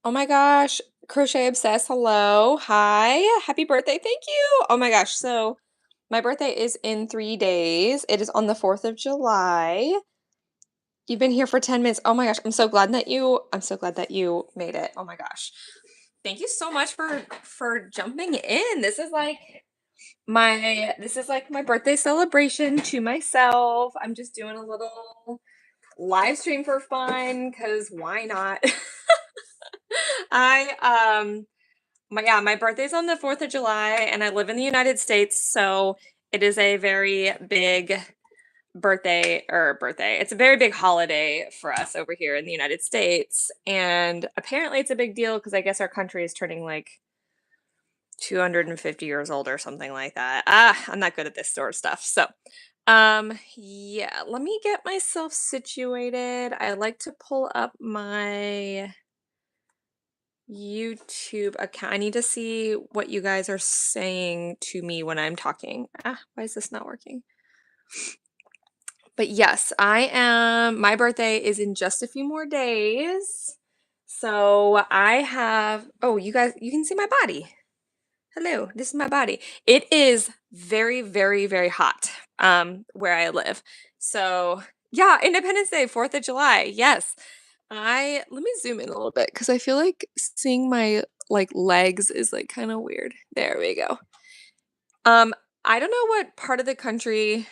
Oh my gosh, Crochet Obsessed, hello. Hi. Happy birthday. Thank you. Oh my gosh. So my birthday is in 3 days. It is on the 4th of July. You've been here for 10 minutes. Oh my gosh. I'm so glad that you made it. Oh my gosh. Thank you so much for jumping in. This is like my birthday celebration to myself. I'm just doing a little live stream for fun because why not? I my birthday's on the 4th of July and I live in the United States, so it is a very big birthday. It's a very big holiday for us over here in the United States. And apparently it's a big deal because I guess our country is turning like 250 years old or something like that. I'm not good at this sort of stuff. So, yeah, let me get myself situated. I like to pull up my YouTube account. I need to see what you guys are saying to me when I'm talking. Why is this not working? But yes, my birthday is in just a few more days. So oh, you guys, you can see my body. Hello, this is my body. It is very, very, very hot, where I live. So yeah, Independence Day, 4th of July. Yes. Let me zoom in a little bit because I feel like seeing my like legs is like kind of weird. There we go. Um, I don't know what part of the country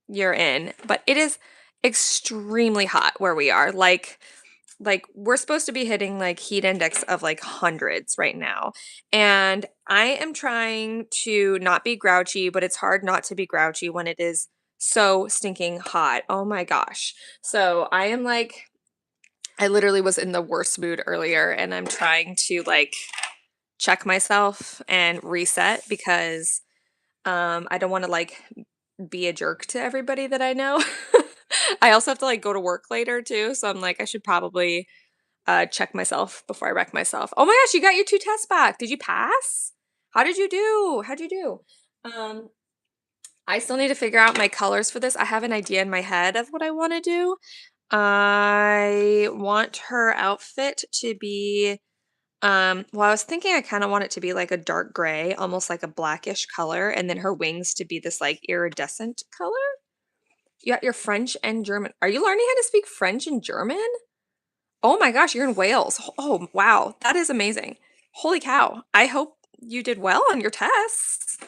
you're in, but it is extremely hot where we are. Like we're supposed to be hitting like heat index of like hundreds right now. And I am trying to not be grouchy, but it's hard not to be grouchy when it is so stinking hot. Oh my gosh. So I literally was in the worst mood earlier and I'm trying to like check myself and reset because I don't want to like be a jerk to everybody that I know. I also have to like go to work later too, so I'm like I should probably check myself before I wreck myself. Oh my gosh, you got your 2 tests back. Did you pass? How did you do? How'd you do? Um, I still need to figure out my colors for this. I have an idea in my head of what I want to do. I want her outfit to be well, I was thinking I kind of want it to be like a dark gray, almost like a blackish color, and then her wings to be this like iridescent color. You got your French and German. Are you learning how to speak French and German? Oh my gosh, you're in Wales. Oh, wow. That is amazing. Holy cow. I hope you did well on your tests.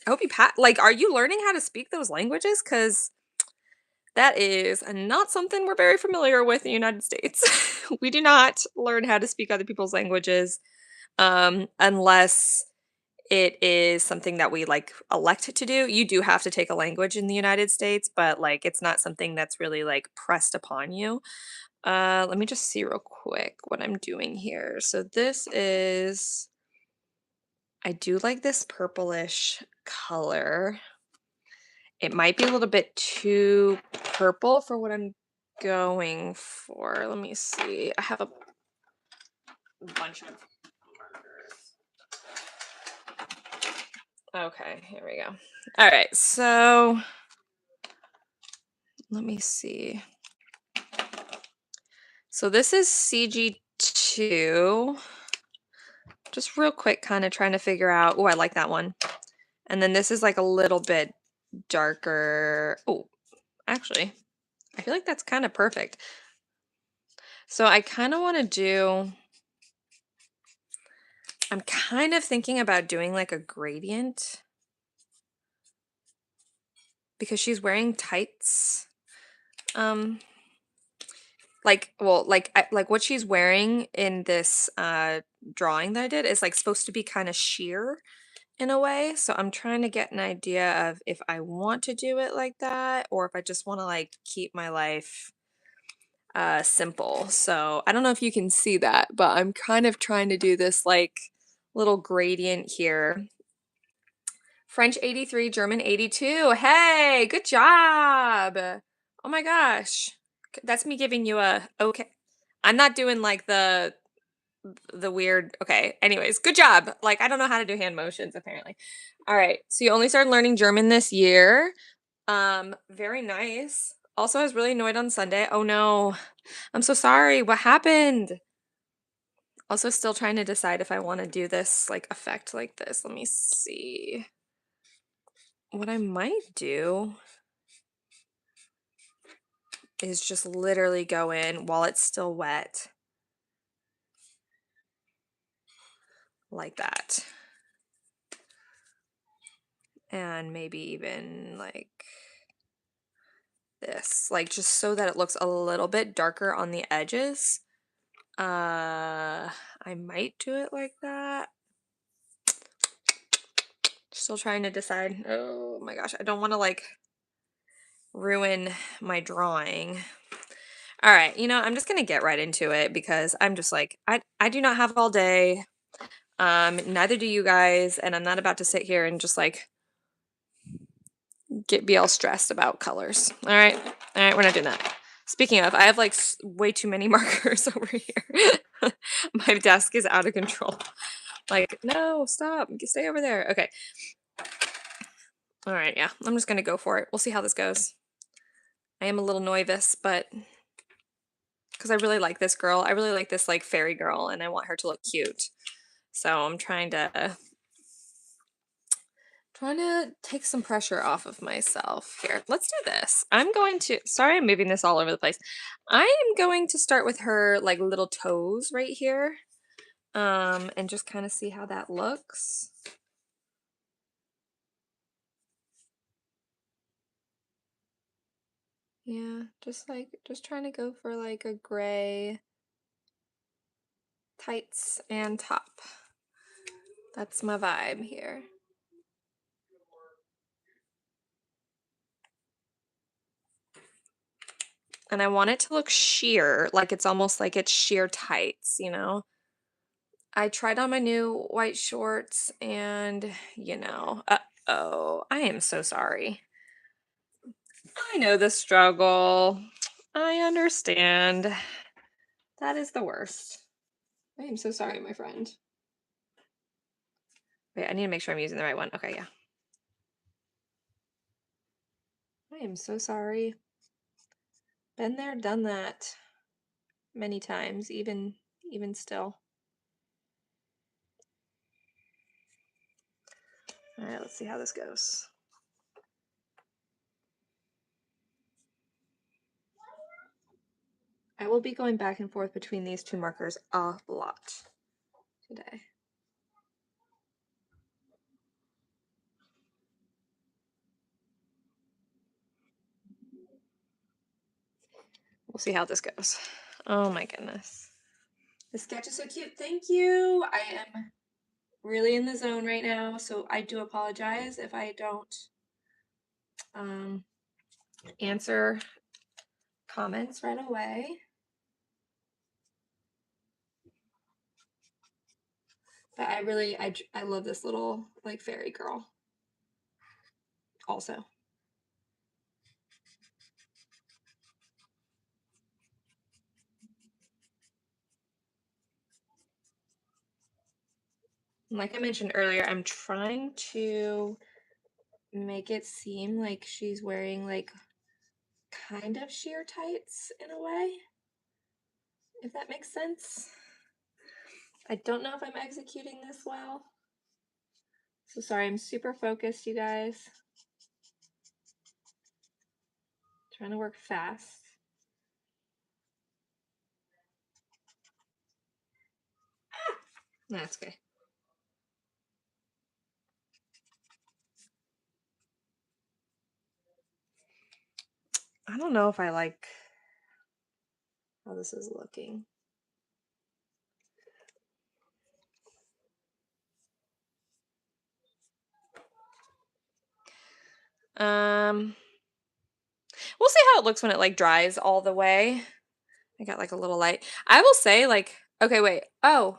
I hope you like, are you learning how to speak those languages? Because that is not something we're very familiar with in the United States. We do not learn how to speak other people's languages, unless it is something that we like elect to do. You do have to take a language in the United States, but like it's not something that's really like pressed upon you. Let me just see real quick what I'm doing here. So this is, I do like this purplish color. It might be a little bit too purple for what I'm going for. Let me see. I have a bunch of markers. Okay, here we go. All right, so let me see. So this is CG2. Just real quick, kind of trying to figure out. Oh, I like that one. And then this is like a little bit darker. Oh, actually, I feel like that's kind of perfect. So I kind of want to do, I'm kind of thinking about doing like a gradient because she's wearing tights. Like what she's wearing in this drawing that I did is like supposed to be kind of sheer in a way. So I'm trying to get an idea of if I want to do it like that or if I just want to like keep my life simple. So I don't know if you can see that, but I'm kind of trying to do this like little gradient here. French 83, German 82. Hey, good job. Oh my gosh. That's me giving you a okay. I'm not doing like the weird okay. Anyways, good job. Like I don't know how to do hand motions apparently. All right. So you only started learning German this year. Very nice. Also, I was really annoyed on Sunday. Oh no. I'm so sorry. What happened? Also still trying to decide if I want to do this like effect like this. Let me see. What I might do is just literally go in while it's still wet like that. And maybe even like this, like just so that it looks a little bit darker on the edges. I might do it like that. Still trying to decide. Oh my gosh, I don't want to like ruin my drawing. All right, I'm just gonna get right into it because I'm just like I do not have all day. Neither do you guys, and I'm not about to sit here and just like be all stressed about colors. All right, we're not doing that. Speaking of, I have like way too many markers over here. My desk is out of control. Like, no, stop, stay over there. Okay. All right, yeah, I'm just gonna go for it. We'll see how this goes. I am a little nervous, but because I really like this girl. I really like this like fairy girl, and I want her to look cute. So I'm trying to take some pressure off of myself here. Let's do this. Sorry, I'm moving this all over the place. I am going to start with her like little toes right here. And just kind of see how that looks. Yeah, just trying to go for like a gray tights and top. That's my vibe here. And I want it to look sheer, like it's almost like it's sheer tights, I tried on my new white shorts and, uh-oh, I am so sorry. I know the struggle. I understand. That is the worst. I am so sorry, my friend. Wait, I need to make sure I'm using the right one. Okay, yeah. I am so sorry. Been there, done that many times, even still. All right, let's see how this goes. I will be going back and forth between these two markers a lot today. We'll see how this goes. Oh my goodness. The sketch is so cute. Thank you. I am really in the zone right now, so I do apologize if I don't answer comments right away. But I love this little like fairy girl also. Like I mentioned earlier, I'm trying to make it seem like she's wearing like kind of sheer tights in a way, if that makes sense. I don't know if I'm executing this well. So sorry, I'm super focused, you guys. Trying to work fast. That's okay. I don't know if I like how this is looking. We'll see how it looks when it like dries all the way. I got like a little light. I will say like, okay, wait. Oh,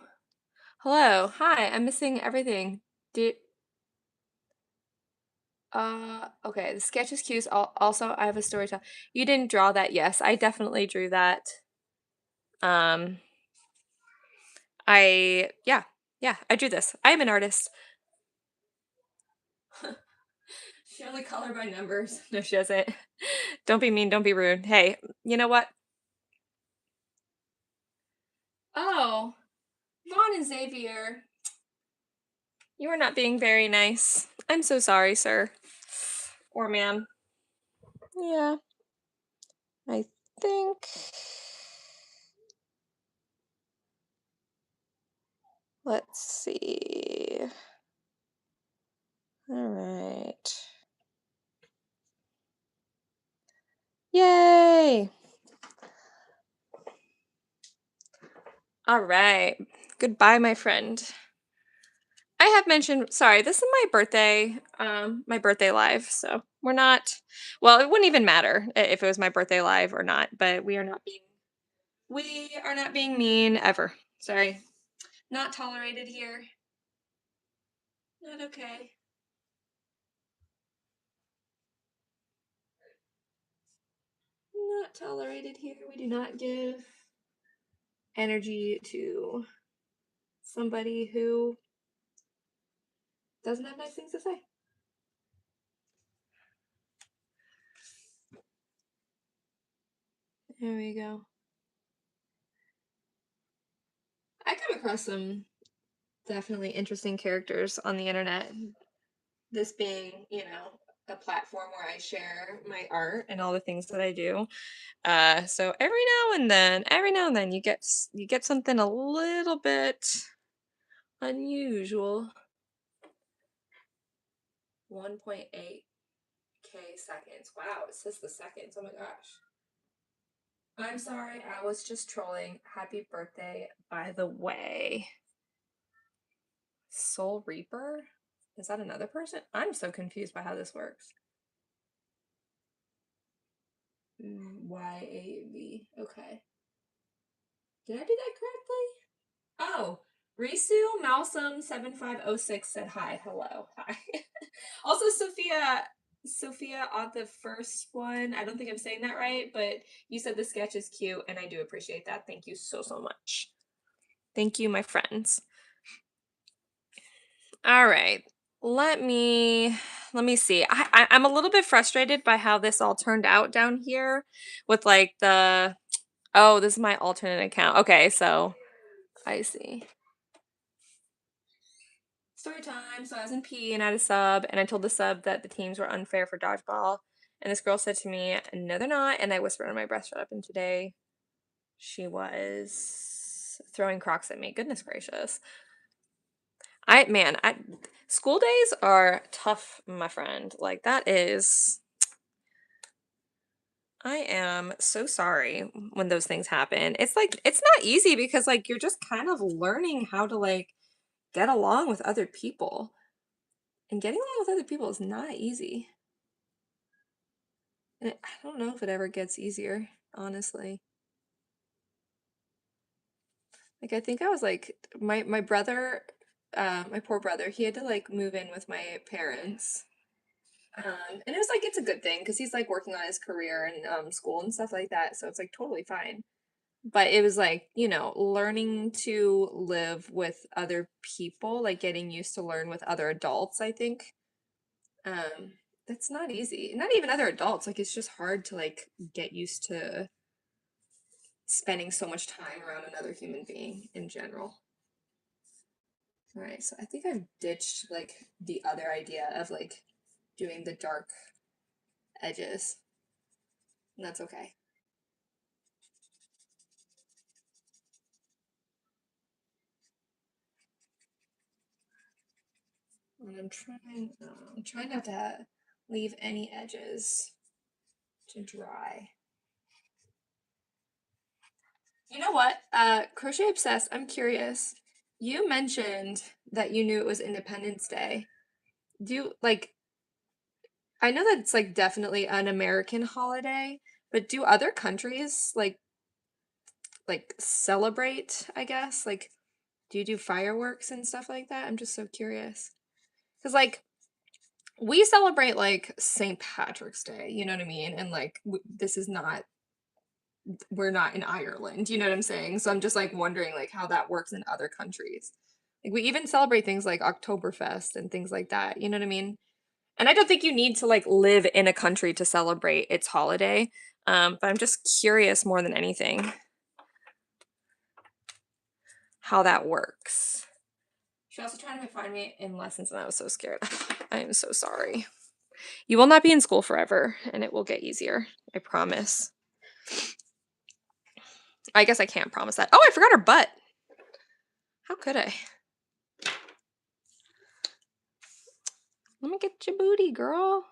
hello. Hi, I'm missing everything. Okay, the sketch is cute. Also, I have a story to tell. You didn't draw that. Yes, I definitely drew that. Um, yeah, I drew this. I am an artist. She only color by numbers. No, she doesn't. Don't be mean, don't be rude. Hey, you know what? Oh, on, Xavier. You are not being very nice. I'm so sorry, sir. Or ma'am. Yeah, I think. Let's see. All right. Yay! All right. Goodbye, my friend. I have mentioned, sorry, this is my birthday live. So we're not, well, it wouldn't even matter if it was my birthday live or not, but we are not being mean ever. Sorry. Not tolerated here. Not okay. Not tolerated here. We do not give energy to somebody who doesn't have nice things to say. There we go. I come across some definitely interesting characters on the internet. This being, a platform where I share my art and all the things that I do. So every now and then you get something a little bit unusual. 1.8K seconds. Wow, it says the seconds. Oh my gosh. I'm sorry, I was just trolling. Happy birthday, by the way. Soul Reaper? Is that another person? I'm so confused by how this works. YAV. Okay. Did I do that correctly? Oh, Risu Malsum 7506 said hi. Hello. Hi. Also, Sophia on the first one. I don't think I'm saying that right, but you said the sketch is cute, and I do appreciate that. Thank you so, so much. Thank you, my friends. All right. Let me see. I'm a little bit frustrated by how this all turned out down here with like oh, this is my alternate account. Okay, so I see. Story time. So I was in P and I had a sub, and I told the sub that the teams were unfair for dodgeball. And this girl said to me, "No, they're not." And I whispered on my breast, "Shut up." And today she was throwing Crocs at me. Goodness gracious. I school days are tough, my friend. Like that is I am so sorry when those things happen. It's like it's not easy because like you're just kind of learning how to like get along with other people. And getting along with other people is not easy. And I don't know if it ever gets easier, honestly. Like I think I was like my brother, my poor brother, he had to like move in with my parents. And it was like it's a good thing because he's like working on his career and school and stuff like that, so it's like totally fine. But it was like, learning to live with other people, like getting used to learn with other adults, I think. Um, that's not easy. Not even other adults, like it's just hard to like get used to spending so much time around another human being in general. All right, so I think I've ditched like the other idea of like doing the dark edges. And that's okay. And I'm trying not to leave any edges to dry. You know what? Crochet Obsessed, I'm curious. You mentioned that you knew it was Independence Day. Do you like I know that it's like definitely an American holiday, but do other countries like celebrate, I guess? Like do you do fireworks and stuff like that? I'm just so curious. 'Cause like we celebrate like St. Patrick's Day, you know what I mean? And like this is not we're not in Ireland, you know what I'm saying? So I'm just like wondering like how that works in other countries. Like we even celebrate things like Oktoberfest and things like that, you know what I mean? And I don't think you need to like live in a country to celebrate its holiday. But I'm just curious more than anything. how that works. She also tried to find me in lessons and I was so scared. I am so sorry. You will not be in school forever and it will get easier. I promise. I guess I can't promise that. Oh, I forgot her butt. How could I? Let me get your booty, girl.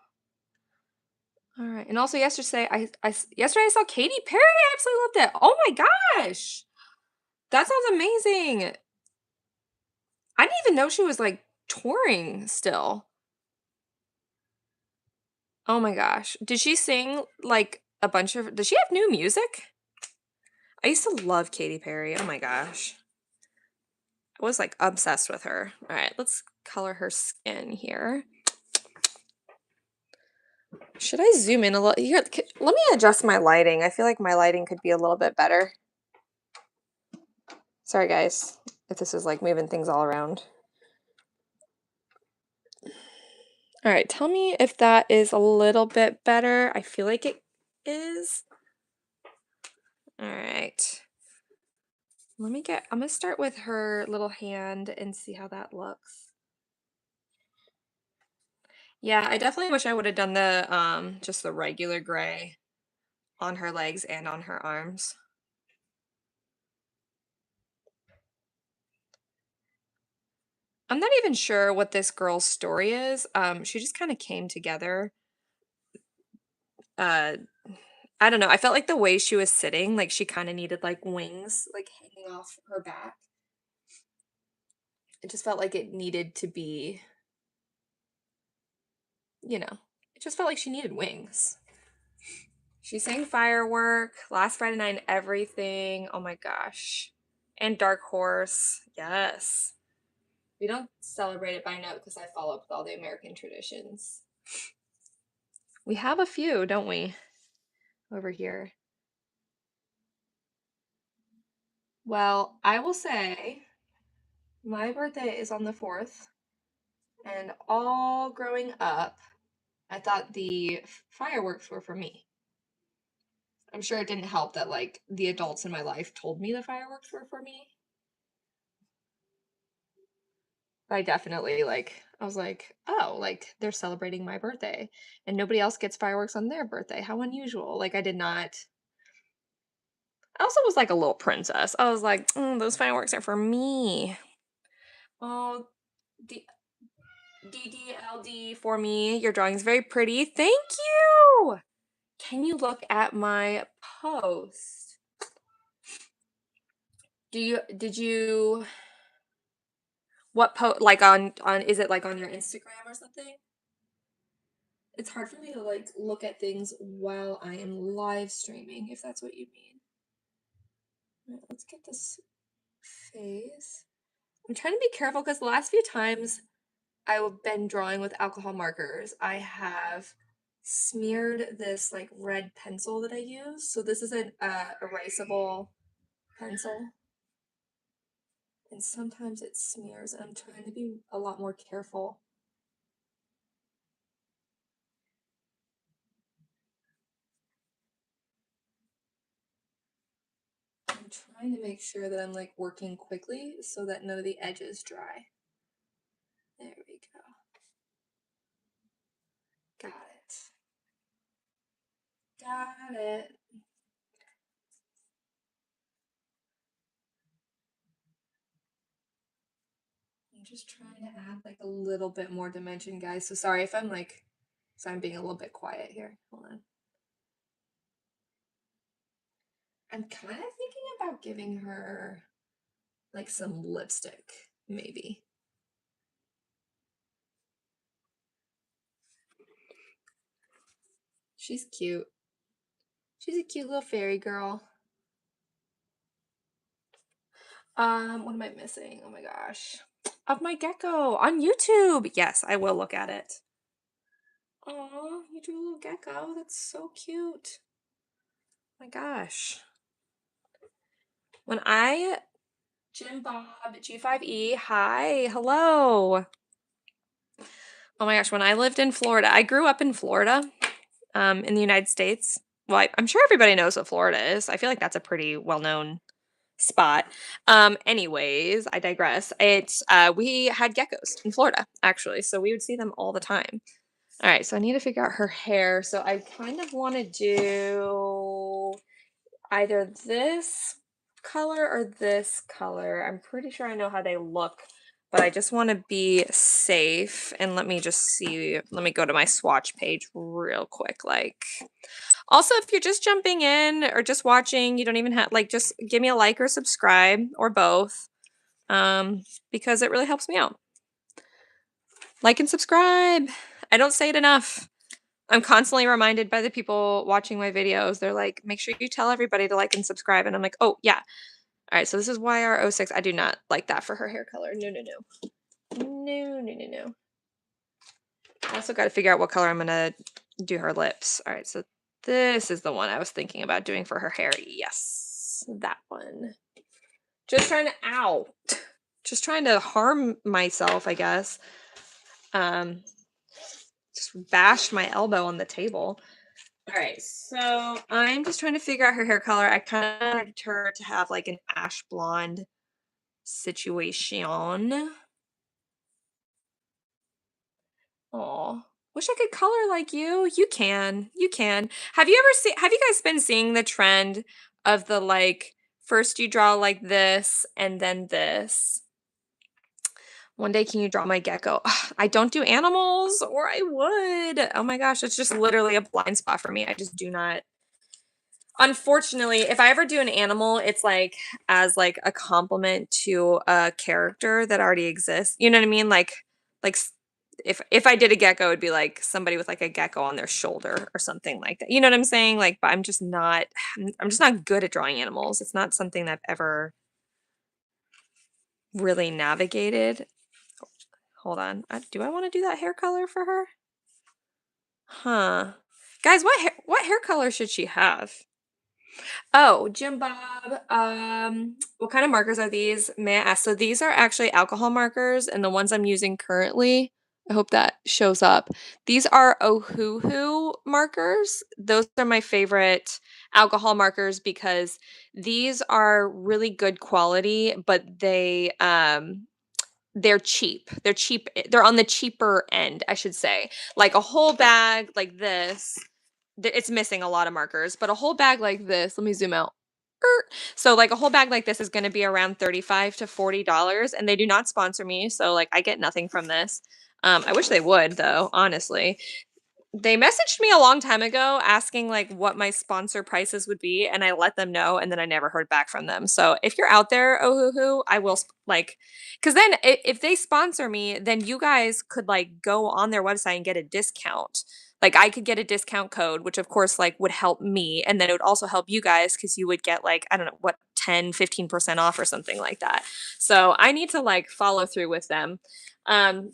All right. And also yesterday I saw Katy Perry. I absolutely loved it. Oh my gosh. That sounds amazing. I didn't even know she was like touring still. Oh my gosh. Did she sing like a bunch of does she have new music? I used to love Katy Perry. Oh my gosh. I was like obsessed with her. All right, let's color her skin here. Should I zoom in a little? Here, let me adjust my lighting. I feel like my lighting could be a little bit better. Sorry, guys, if this is like moving things all around. All right, tell me if that is a little bit better. I feel like it is. All right. I'm gonna start with her little hand and see how that looks. Yeah, I definitely wish I would have done the just the regular gray on her legs and on her arms. I'm not even sure what this girl's story is. She just kind of came together. Uh, I don't know. I felt like the way she was sitting, like she kind of needed like wings, like hanging off her back. It just felt like it needed to be, it just felt like she needed wings. She sang Firework, Last Friday Night, and Everything. Oh my gosh. And Dark Horse. Yes. We don't celebrate it by note because I follow up with all the American traditions. We have a few, don't we? Over here. Well, I will say my birthday is on the 4th, and all growing up, I thought the fireworks were for me. I'm sure it didn't help that like the adults in my life told me the fireworks were for me. But I definitely I was like, oh, like they're celebrating my birthday and nobody else gets fireworks on their birthday. How unusual. Like I did not. I also was like a little princess. I was like, those fireworks are for me. Oh, the DDLD for me. Your drawing is very pretty. Thank you. Can you look at my post? Did you what post like on is it like on your Instagram or something? It's hard for me to like look at things while I am live streaming, if that's what you mean. All right, let's get this face. I'm trying to be careful because the last few times I've been drawing with alcohol markers, I have smeared this like red pencil that I use. So this is an erasable pencil. And sometimes it smears, and I'm trying to be a lot more careful. I'm trying to make sure that I'm like working quickly so that none of the edges dry. There we go. Got it. Got it. I'm just trying to add like a little bit more dimension, guys. So sorry if I'm being a little bit quiet here. Hold on. I'm kind of thinking about giving her like some lipstick, maybe. She's cute. She's a cute little fairy girl. What am I missing? Oh my gosh. Of my gecko on YouTube. Yes, I will look at it. Oh, you drew a little gecko. That's so cute. Oh my gosh. When I Jim Bob G5E, hi, hello. Oh my gosh, when I lived in Florida, I grew up in Florida, in the United States. Well, I'm sure everybody knows what Florida is. I feel like that's a pretty well-known spot. Anyways, I digress. It's we had geckos in Florida actually, so we would see them all the time. All right, so I need to figure out her hair. So I kind of want to do either this color or this color. I'm pretty sure I know how they look, but I just want to be safe. And let me just see, let me go to my swatch page real quick. Like, also, if you're just jumping in or just watching, you don't even have, like, just give me a like or subscribe or both, because it really helps me out. Like and subscribe. I don't say it enough. I'm constantly reminded by the people watching my videos. They're like, make sure you tell everybody to like and subscribe. And I'm like, oh, yeah. All right, so this is YR06. I do not like that for her hair color. No, no, no. No, no, no, no. I also got to figure out what color I'm going to do her lips. All right, so this is the one I was thinking about doing for her hair. Yes, that one. Just trying to, ow. Just trying to harm myself, I guess. Just bashed my elbow on the table. All right, so I'm just trying to figure out her hair color. I kind of wanted her to have like an ash blonde situation. Oh, wish I could color like you. You can. You can. Have you guys been seeing the trend of the like first you draw like this and then this? One day can you draw my gecko? Ugh, I don't do animals or I would. Oh my gosh, it's just literally a blind spot for me. I just do not. Unfortunately, if I ever do an animal, it's like as like a compliment to a character that already exists. You know what I mean? Like if I did a gecko, it'd be like somebody with like a gecko on their shoulder or something like that. You know what I'm saying? Like, but I'm just not good at drawing animals. It's not something that I've ever really navigated. Hold on. Do I want to do that hair color for her? Huh. Guys, what hair color should she have? Oh, Jim Bob. What kind of markers are these? May I ask? So these are actually alcohol markers, and the ones I'm using currently, I hope that shows up. These are Ohuhu markers. Those are my favorite alcohol markers because these are really good quality, but they're cheap. They're cheap. They're on the cheaper end, I should say. Like a whole bag like this, it's missing a lot of markers, but a whole bag like this, let me zoom out. So like a whole bag like this is going to be around $35 to $40, and they do not sponsor me, so like I get nothing from this. I wish they would though, honestly. They messaged me a long time ago asking like what my sponsor prices would be, and I let them know, and then I never heard back from them. So if you're out there, Ohuhu, I will like, because then if they sponsor me, then you guys could like go on their website and get a discount. Like I could get a discount code, which of course like would help me, and then it would also help you guys because you would get like, I don't know, what, 10-15% off or something like that. So I need to like follow through with them. Um,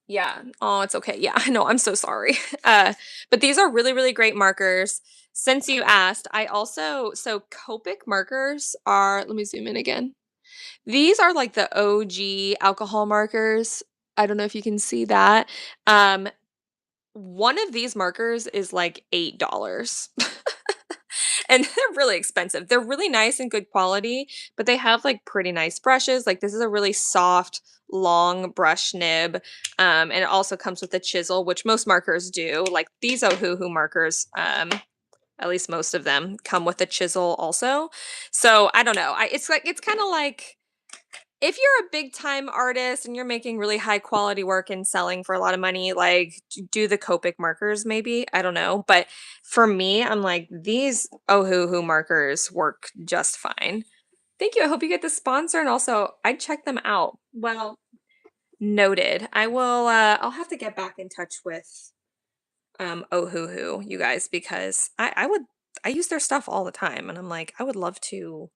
yeah. Oh, it's okay. Yeah, I know. I'm so sorry. But these are really, really great markers. Since you asked, I also, so Copic markers are, let me zoom in again. These are like the OG alcohol markers. I don't know if you can see that. Um, one of these markers is like $8. And they're really expensive. They're really nice and good quality, but they have like pretty nice brushes. Like this is a really soft, long brush nib. And it also comes with a chisel, which most markers do. Like these Ohuhu markers, at least most of them come with a chisel also. So I don't know. It's like, it's kind of like, if you're a big time artist and you're making really high quality work and selling for a lot of money, like do the Copic markers maybe. I don't know. But for me, I'm like, these Ohuhu markers work just fine. Thank you. I hope you get the sponsor, and also I'd check them out. Well, noted. I'll have to get back in touch with Ohuhu, you guys, because I use their stuff all the time, and I'm like, I would love to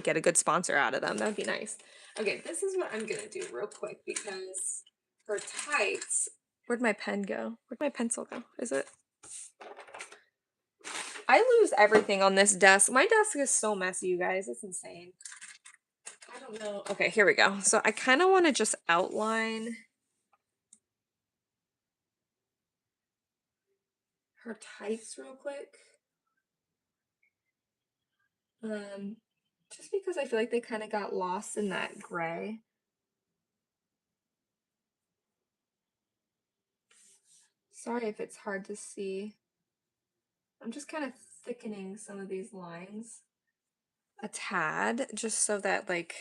get a good sponsor out of them. That would be nice. Okay, this is what I'm gonna do real quick because for tights, where'd my pen go? Where'd my pencil go? Is it? I lose everything on this desk. My desk is so messy, you guys. It's insane. I don't know. Okay, here we go. So I kind of want to just outline her tights real quick. Just because I feel like they kind of got lost in that gray. Sorry if it's hard to see. I'm just kind of thickening some of these lines a tad, just so that like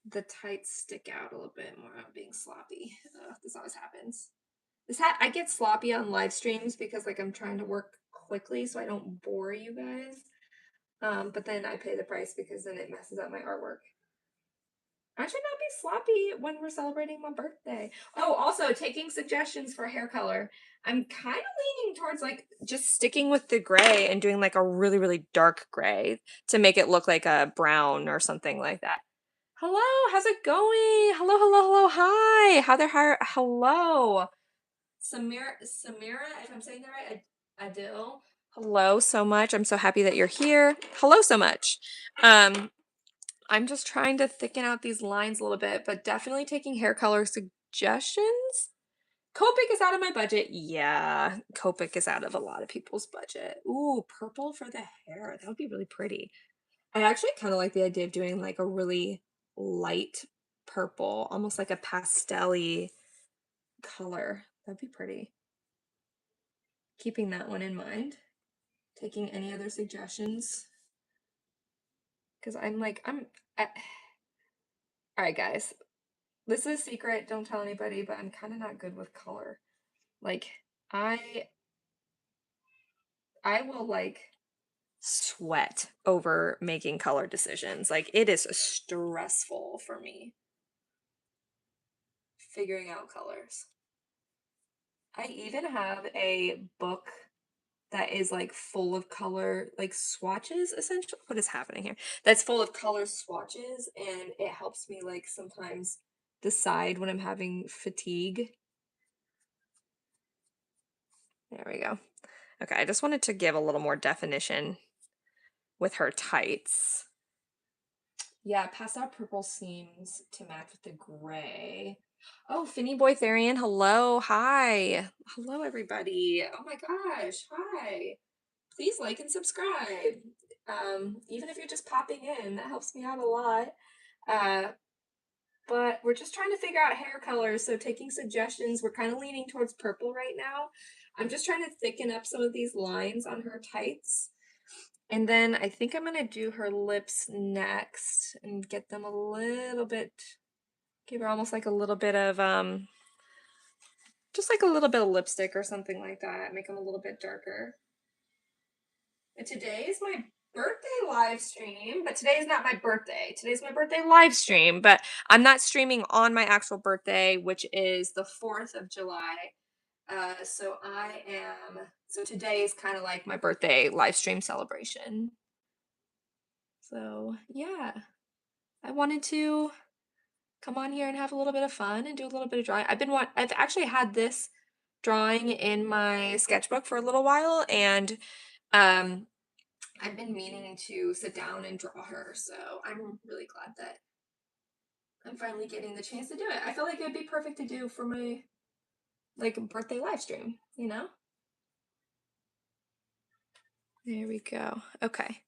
the tights stick out a little bit more. I'm being sloppy. This always happens. I get sloppy on live streams because like I'm trying to work quickly so I don't bore you guys. But then I pay the price because then it messes up my artwork. I should not be sloppy when we're celebrating my birthday. Oh, also taking suggestions for hair color. I'm kind of leaning towards like just sticking with the gray and doing like a really, really dark gray to make it look like a brown or something like that. Hello, how's it going? Hello, hello, hello, hi. How there, hello. Samira, if I'm saying that right, Adil. Hello so much. I'm so happy that you're here. Hello so much. I'm just trying to thicken out these lines a little bit, but definitely taking hair color suggestions. Copic is out of my budget. Yeah, Copic is out of a lot of people's budget. Ooh, purple for the hair. That would be really pretty. I actually kind of like the idea of doing like a really light purple, almost like a pastel-y color. That'd be pretty. Keeping that one in mind. Taking any other suggestions. Because all right, guys. This is a secret. Don't tell anybody, but I'm kind of not good with color. Like, I will like sweat over making color decisions. Like, it is stressful for me figuring out colors. I even have a book that is like full of color, like swatches essentially. What is happening here? That's full of color swatches, and it helps me like sometimes decide when I'm having fatigue. There we go. Okay, I just wanted to give a little more definition with her tights. Yeah, pastel purple seems to match with the gray. Oh, Finny Boy Therian, hello, hi. Hello, everybody. Oh my gosh, hi. Please like and subscribe. Even if you're just popping in, that helps me out a lot. But we're just trying to figure out hair colors, so taking suggestions. We're kind of leaning towards purple right now. I'm just trying to thicken up some of these lines on her tights. And then I think I'm gonna do her lips next and get them a little bit, give her almost like a little bit of, just like a little bit of lipstick or something like that. Make them a little bit darker. And today is my birthday live stream, but today is not my birthday. Today's my birthday live stream, but I'm not streaming on my actual birthday, which is the 4th of July. So today is kind of like my birthday live stream celebration. So yeah, I wanted to come on here and have a little bit of fun and do a little bit of drawing. I've actually had this drawing in my sketchbook for a little while, and I've been meaning to sit down and draw her, so I'm really glad that I'm finally getting the chance to do it. I feel like it'd be perfect to do for my like birthday live stream, you know? There we go. Okay.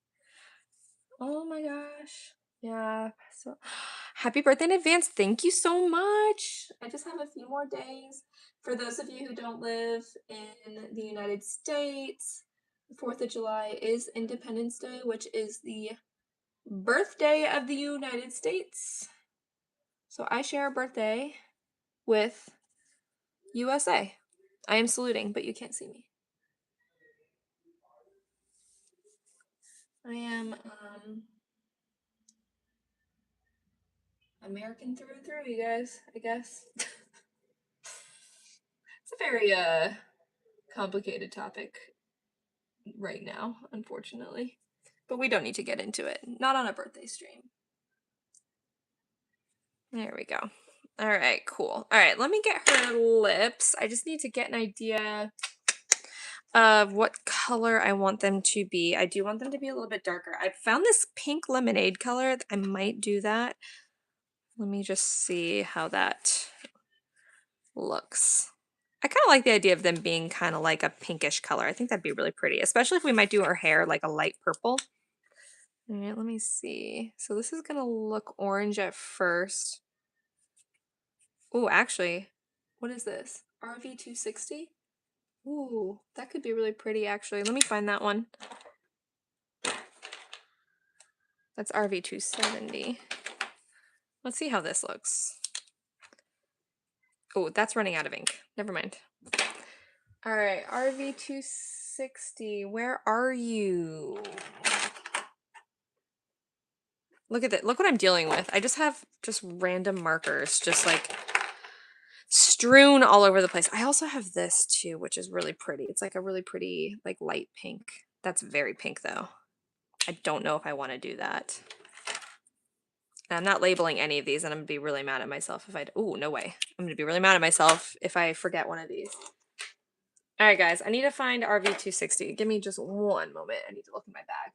Oh my gosh. Yeah. So happy birthday in advance. Thank you so much. I just have a few more days. For those of you who don't live in the United States, the 4th of July is Independence Day, which is the birthday of the United States. So I share a birthday with USA. I am saluting, but you can't see me. I am American through and through, you guys, I guess. It's a very complicated topic right now, unfortunately. But we don't need to get into it. Not on a birthday stream. There we go. All right, cool. All right, let me get her lips. I just need to get an idea of what color I want them to be. I do want them to be a little bit darker. I found this pink lemonade color. I might do that. Let me just see how that looks. I kind of like the idea of them being kind of like a pinkish color. I think that'd be really pretty, especially if we might do her hair like a light purple. All right, let me see. So this is gonna look orange at first. Oh, actually, what is this? RV260? Ooh, that could be really pretty actually. Let me find that one. That's RV270. Let's see how this looks. Oh, that's running out of ink. Never mind. All right, RV260, where are you? Look at that. Look what I'm dealing with. I just have just random markers, just like strewn all over the place. I also have this too, which is really pretty. It's like a really pretty, like light pink. That's very pink though. I don't know if I want to do that. And I'm not labeling any of these, and I'm gonna be really mad at myself if I. Oh, no way. I'm gonna be really mad at myself if I forget one of these. All right, guys. I need to find RV260. Give me just one moment. I need to look in my bag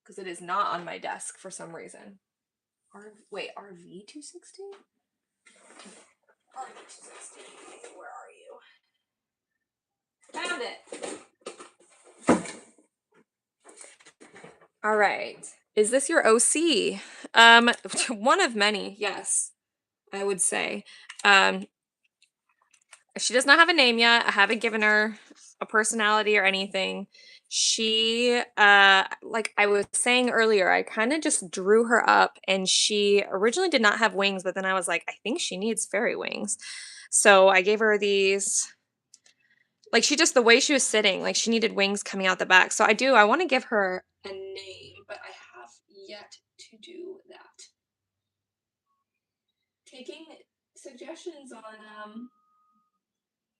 because it is not on my desk for some reason. Wait, RV260? RV260. Where are you? Found it. All right. Is this your OC? One of many, yes, I would say. Um, she does not have a name yet. I haven't given her a personality or anything. She, like I was saying earlier, I kind of just drew her up, and she originally did not have wings, but then I was like, I think she needs fairy wings. So I gave her these, like she just, the way she was sitting, like she needed wings coming out the back. So I want to give her a name, but I have yet to do that. Taking suggestions on,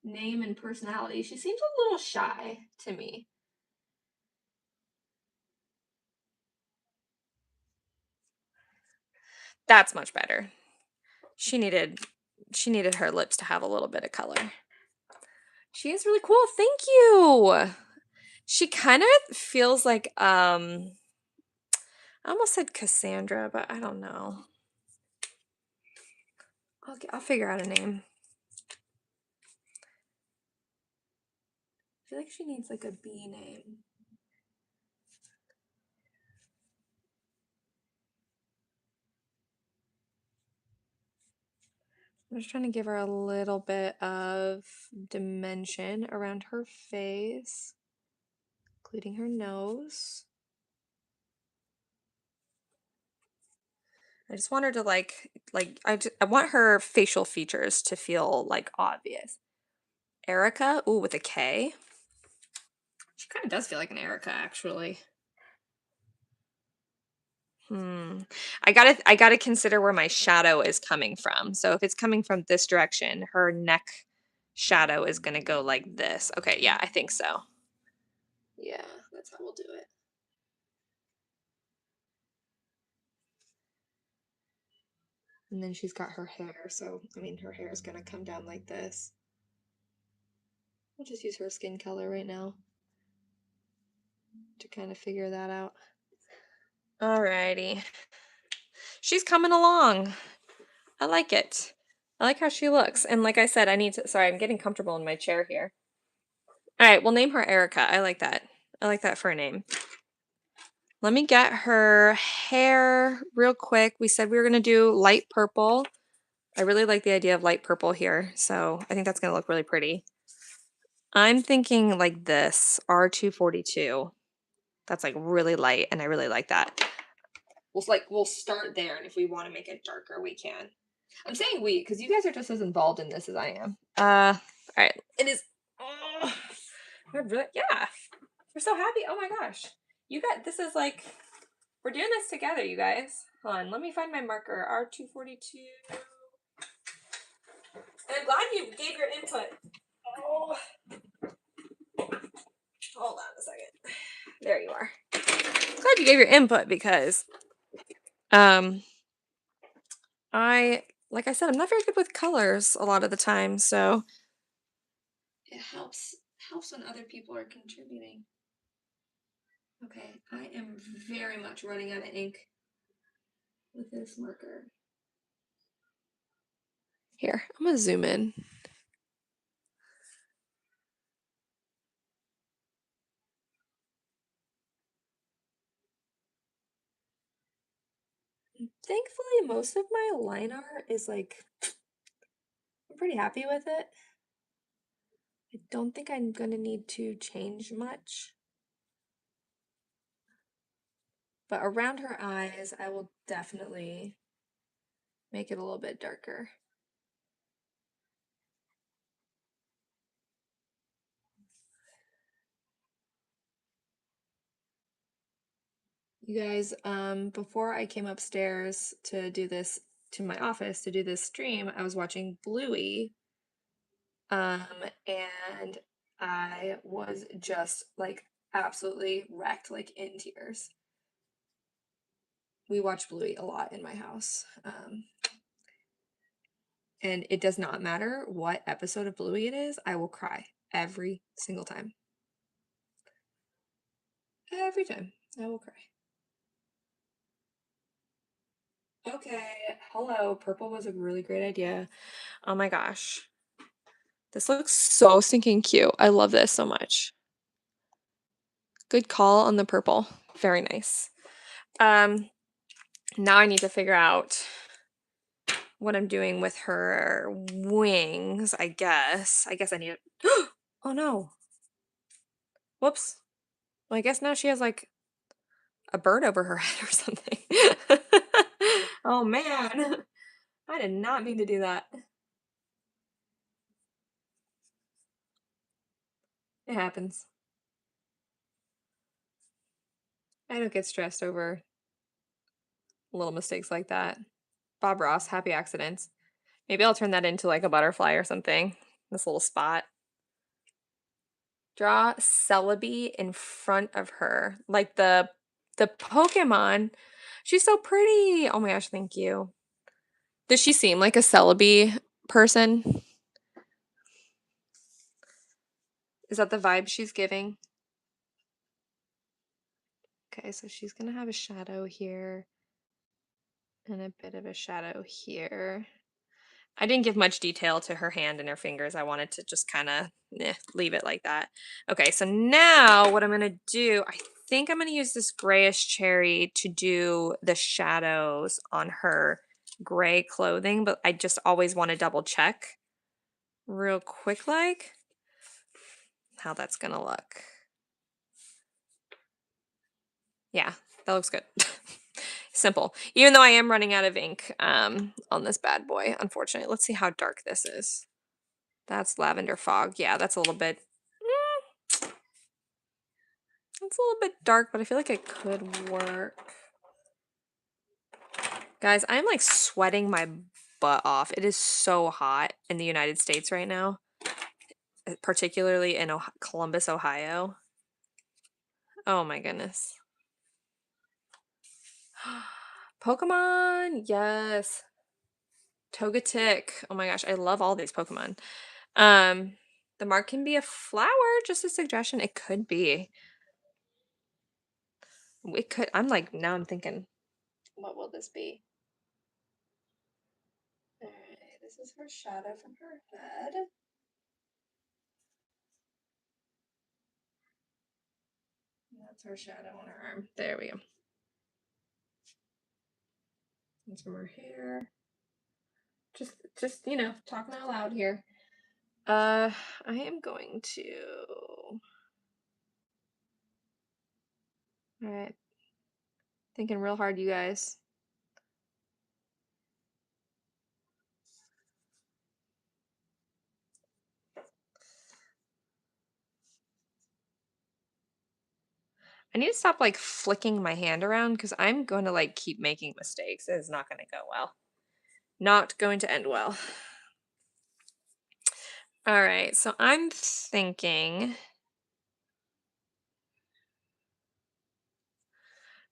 name and personality. She seems a little shy to me. That's much better. She needed her lips to have a little bit of color. She is really cool. Thank you. She kind of feels like I almost said Cassandra, but I don't know. I'll figure out a name. I feel like she needs like a B name. I'm just trying to give her a little bit of dimension around her face, including her nose. I just want her to I want her facial features to feel like obvious. Erica, ooh, with a K. She kind of does feel like an Erica, actually. I gotta consider where my shadow is coming from. So if it's coming from this direction, her neck shadow is gonna go like this. Okay, yeah, I think so. Yeah, that's how we'll do it. And then she's got her hair, so I mean her hair is gonna come down like this. We'll just use her skin color right now to kind of figure that out. Alrighty. She's coming along. I like it. I like how she looks. And like I said, sorry, I'm getting comfortable in my chair here. All right, we'll name her Erica. I like that. I like that for a name. Let me get her hair real quick. We said we were going to do light purple. I really like the idea of light purple here, so I think that's going to look really pretty. I'm thinking like this, R242. That's like really light, and I really like that. We'll start there, and if we want to make it darker, we can. I'm saying we because you guys are just as involved in this as I am. All right. It is. Oh, yeah. We're so happy. Oh my gosh. This is like, we're doing this together, you guys. Hold on. Let me find my marker. R242. And I'm glad you gave your input. Oh. Hold on a second. There you are. Glad you gave your input because, um, like I said, I'm not very good with colors a lot of the time, so it helps when other people are contributing. Okay, I am very much running out of ink with this marker. Here, I'm gonna zoom in. thankfully, most of my line art is like, I'm pretty happy with it. I don't think I'm gonna need to change much. But around her eyes, I will definitely make it a little bit darker. You guys, before I came upstairs to do this, to my office to do this stream, I was watching Bluey, um, and I was just like absolutely wrecked, like in tears. We watch Bluey a lot in my house, and it does not matter what episode of Bluey it is, I will cry every single time. Every time, I will cry. Okay, hello. Purple was a really great idea. Oh my gosh. This looks so stinking cute. I love this so much. Good call on the purple. Very nice. Now I need to figure out what I'm doing with her wings, I guess. I guess I need to Oh no. Whoops. Well, I guess now she has like a bird over her head or something. Oh man. I did not mean to do that. It happens. I don't get stressed over little mistakes like that. Bob Ross, happy accidents. Maybe I'll turn that into like a butterfly or something. This little spot. Draw Celebi in front of her. Like the Pokemon. She's so pretty. Oh my gosh, thank you. Does she seem like a Celebi person? Is that the vibe she's giving? Okay, so she's gonna have a shadow here and a bit of a shadow here. I didn't give much detail to her hand and her fingers. I wanted to just kind of leave it like that. Okay, so now what I'm going to do, I think I'm going to use this grayish cherry to do the shadows on her gray clothing, but I just always want to double check real quick like how that's going to look. Yeah, that looks good. Simple. Even though I am running out of ink on this bad boy, unfortunately. Let's see how dark this is. That's lavender fog. Yeah, that's a little bit. It's a little bit dark, but I feel like it could work. Guys, I'm like sweating my butt off. It is so hot in the United States right now, particularly in Columbus, Ohio. Oh my goodness. Pokemon, yes. Togetic. Oh my gosh, I love all these Pokemon. Um, the mark can be a flower, just a suggestion. It could be. It could. I'm like, now I'm thinking, what will this be? Alright, this is her shadow from her head. That's her shadow on her arm. There we go. That's from her hair. Just you know, talking out loud here. I am going to. All right, thinking real hard, you guys. I need to stop like flicking my hand around because I'm going to like keep making mistakes. It is not going to go well. Not going to end well. All right, so I'm thinking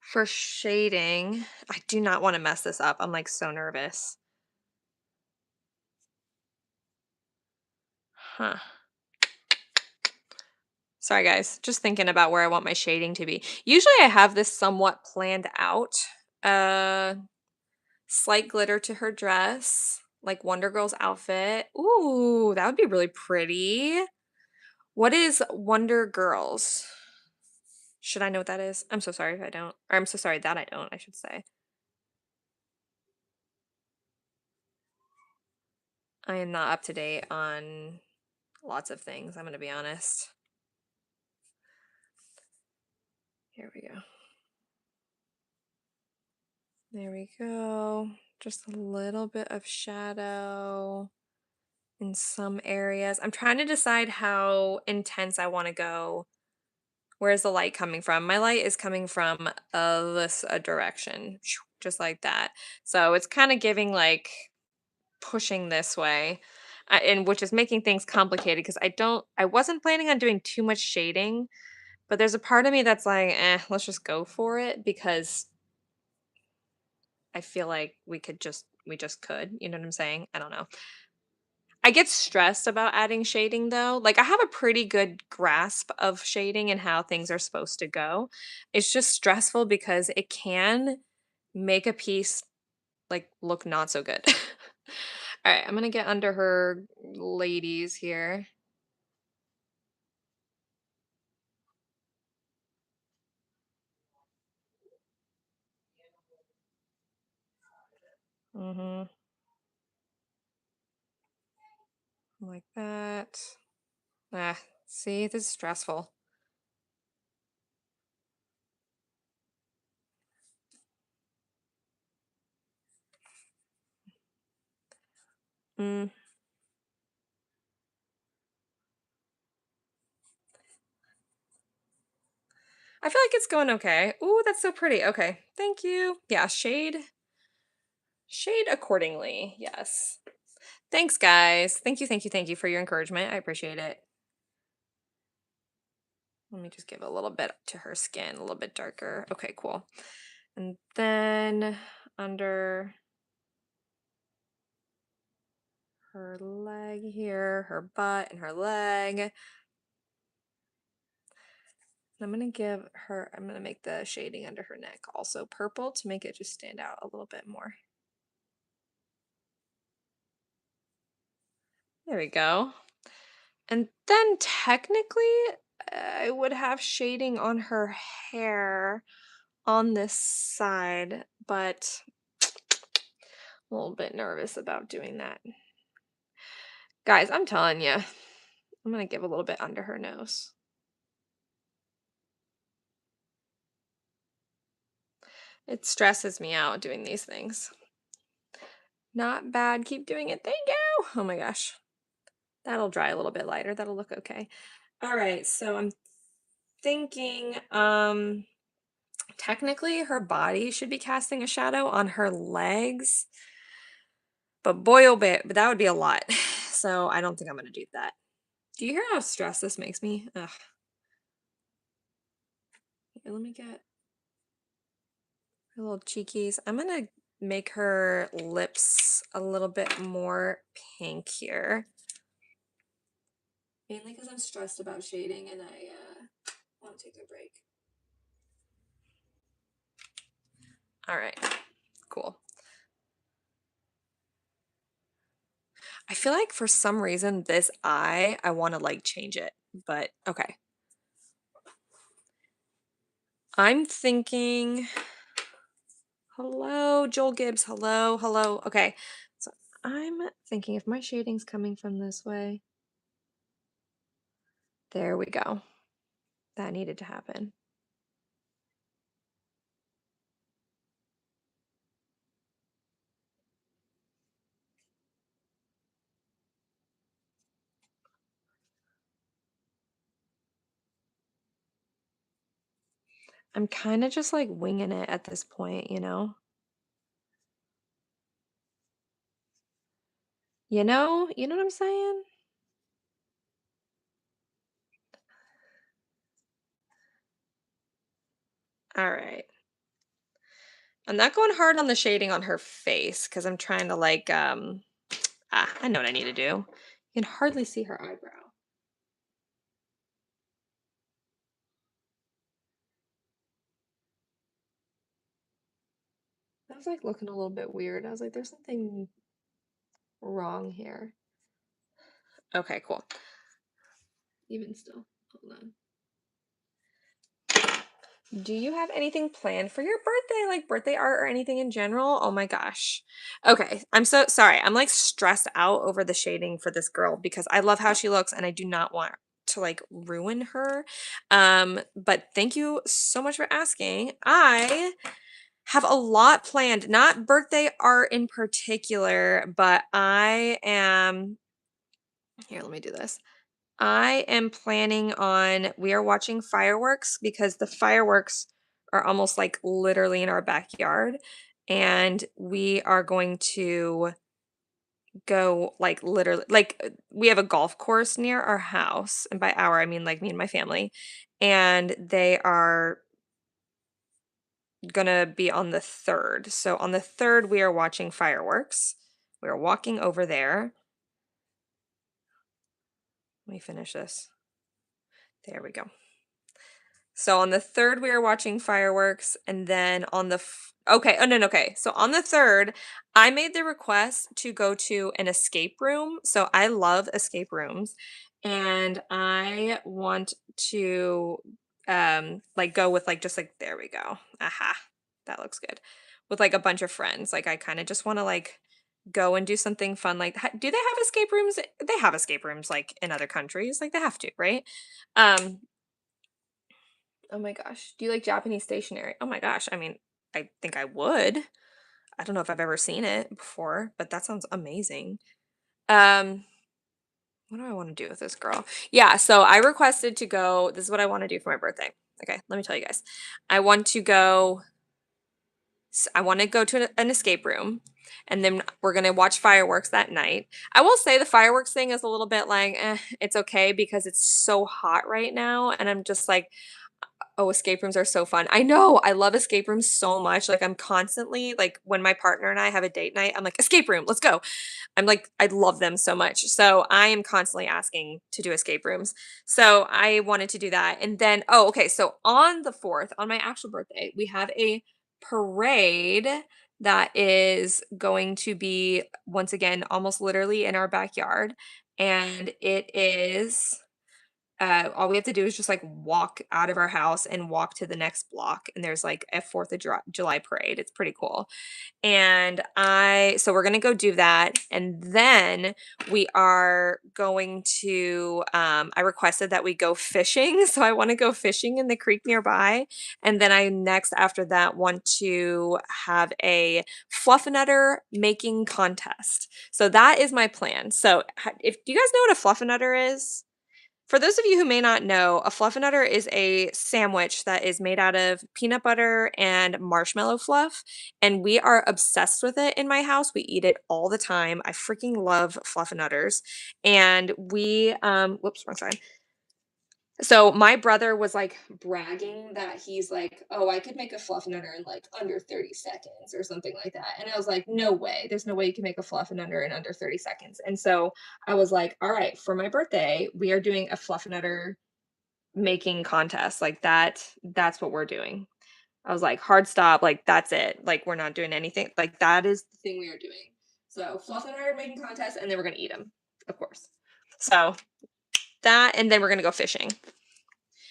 for shading, I do not want to mess this up. I'm like so nervous. Huh. Sorry, guys. Just thinking about where I want my shading to be. Usually I have this somewhat planned out. Uh, Slight glitter to her dress, like Wonder Girl's outfit. Ooh, that would be really pretty. What is Wonder Girls? Should I know what that is? I'm so sorry if I don't. Or I'm so sorry that I don't, I should say. I am not up to date on lots of things, I'm going to be honest. Here we go. There we go. Just a little bit of shadow in some areas. I'm trying to decide how intense I want to go. Where's the light coming from? My light is coming from this direction, just like that. So it's kind of giving like pushing this way, and which is making things complicated because I wasn't planning on doing too much shading, but there's a part of me that's like, let's just go for it because I feel like we just could, you know what I'm saying? I don't know. I get stressed about adding shading though. Like I have a pretty good grasp of shading and how things are supposed to go. It's just stressful because it can make a piece like look not so good. All right, I'm gonna get under her ladies here. Mm-hmm. Like that. Ah, see, this is stressful. Mm. I feel like it's going okay. Ooh, that's so pretty. Okay, thank you. Yeah, shade accordingly. Yes. Thanks, guys. Thank you for your encouragement. I appreciate it. Let me just give a little bit to her skin, a little bit darker. Okay, cool. And then under her leg here, her butt and her leg. I'm gonna make the shading under her neck also purple to make it just stand out a little bit more. There we go. And then technically, I would have shading on her hair on this side, but a little bit nervous about doing that. Guys, I'm telling you, I'm gonna give a little bit under her nose. It stresses me out doing these things. Not bad. Keep doing it. Thank you. Oh my gosh. That'll dry a little bit lighter. That'll look okay. All right. So I'm thinking, technically her body should be casting a shadow on her legs. But boy, oh boy, but that would be a lot. So I don't think I'm gonna do that. Do you hear how stressed this makes me? Ugh. Here, let me get her little cheekies. I'm gonna make her lips a little bit more pink here. Mainly because I'm stressed about shading and I want to take a break. All right, cool. I feel like for some reason this eye, I want to like change it, but okay. I'm thinking, hello, Joel Gibbs, hello, hello. Okay, so I'm thinking if my shading's coming from this way, there we go. That needed to happen. I'm kind of just like winging it at this point, you know? You know what I'm saying? All right. I'm not going hard on the shading on her face because I'm trying to like, I know what I need to do. You can hardly see her eyebrow. I was like looking a little bit weird. I was like, there's something wrong here. Okay, cool. Even still, hold on. Do you have anything planned for your birthday, like birthday art or anything in general? Oh my gosh. Okay, I'm so sorry. I'm like stressed out over the shading for this girl because I love how she looks and I do not want to like ruin her. But thank you so much for asking. I have a lot planned, not birthday art in particular, but I am here, let me do this. I am planning on, we are watching fireworks because the fireworks are almost like literally in our backyard. And we are going to go like literally, like we have a golf course near our house. And by our, I mean like me and my family. And they are gonna be on the 3rd. So on the 3rd, we are watching fireworks. We are walking over there. Let me finish this. There we go. So on the 3rd, we are watching fireworks, and then on the okay, oh no, okay. So on the 3rd, I made the request to go to an escape room. So I love escape rooms, and I want to like go with like just like there we go. Aha. That looks good. With like a bunch of friends. Like I kind of just want to like go and do something fun like do they have escape rooms? They have escape rooms like in other countries. Like they have to, right? Um Oh my gosh. Do you like Japanese stationery? Oh my gosh. I mean, I think I would. I don't know if I've ever seen it before, but that sounds amazing. Um, what do I want to do with this girl? Yeah, so I requested to go. This is what I want to do for my birthday. Okay, let me tell you guys. I want to go I want to go to an escape room and then we're going to watch fireworks that night. I will say the fireworks thing is a little bit like, it's okay because it's so hot right now and I'm just like oh, escape rooms are so fun. I know. I love escape rooms so much. Like I'm constantly like when my partner and I have a date night, I'm like, escape room, let's go. I'm like, I love them so much. So I am constantly asking to do escape rooms. So I wanted to do that. And then, oh, okay. So on the 4th, on my actual birthday, we have a parade that is going to be once again almost literally in our backyard. And it is all we have to do is just like walk out of our house and walk to the next block and there's like a 4th of July parade. It's pretty cool. And so we're going to go do that and then we are going to I requested that we go fishing. So I want to go fishing in the creek nearby and then I next after that want to have a fluffernutter making contest. So that is my plan. So if do you guys know what a fluffernutter is? For those of you who may not know, a fluffernutter is a sandwich that is made out of peanut butter and marshmallow fluff, and we are obsessed with it in my house. We eat it all the time. I freaking love fluffernutters. And whoops, wrong side. So my brother was like bragging that he's like, oh, I could make a fluffernutter in like under 30 seconds or something like that. And I was like, no way. There's no way you can make a fluffernutter in under 30 seconds. And so I was like, all right, for my birthday, we are doing a fluffernutter making contest. Like that's what we're doing. I was like, hard stop, like that's it. Like we're not doing anything. Like that is the thing we are doing. So fluffernutter making contest, and then we're gonna eat them, of course. So that, and then we're gonna go fishing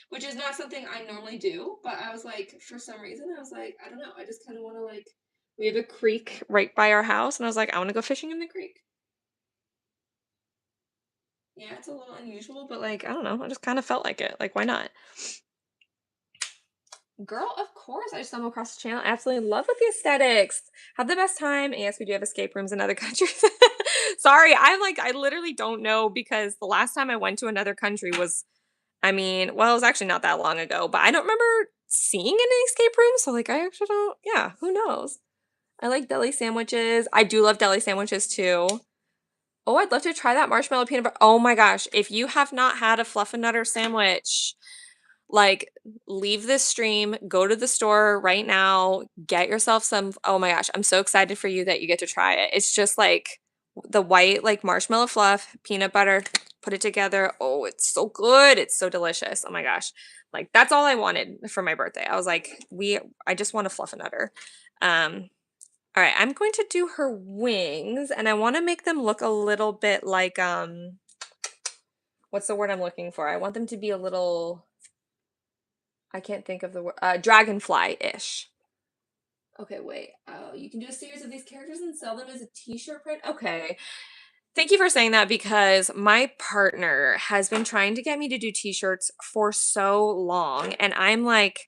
which is not something I normally do, but I was like, for some reason, I was like, I don't know, I just kind of want to like, we have a creek right by our house, and I was like, I want to go fishing in the creek. Yeah, it's a little unusual, but like, I don't know, I just kind of felt like it. Like, why not? Girl, of course, I stumbled across the channel. I absolutely love with the aesthetics. Have the best time. And yes, we do have escape rooms in other countries. Sorry, I'm like, I literally don't know because the last time I went to another country was I mean, well, it was actually not that long ago, but I don't remember seeing an escape room. So, like, I actually don't, yeah, who knows? I like deli sandwiches. I do love deli sandwiches too. Oh, I'd love to try that marshmallow peanut butter. Oh my gosh. If you have not had a Fluffernutter sandwich, like, leave this stream, go to the store right now, get yourself some. Oh my gosh. I'm so excited for you that you get to try it. It's just like the white, like, marshmallow fluff, peanut butter, put it together. Oh, it's so good. It's so delicious. Oh my gosh. Like, that's all I wanted for my birthday. I was like, I just want a Fluffernutter. All right, I'm going to do her wings and I want to make them look a little bit like, what's the word I'm looking for? I want them to be a little I can't think of the word. Dragonfly-ish. Okay, wait. Oh, you can do a series of these characters and sell them as a t-shirt print? Okay. Thank you for saying that because my partner has been trying to get me to do t-shirts for so long. And I'm like,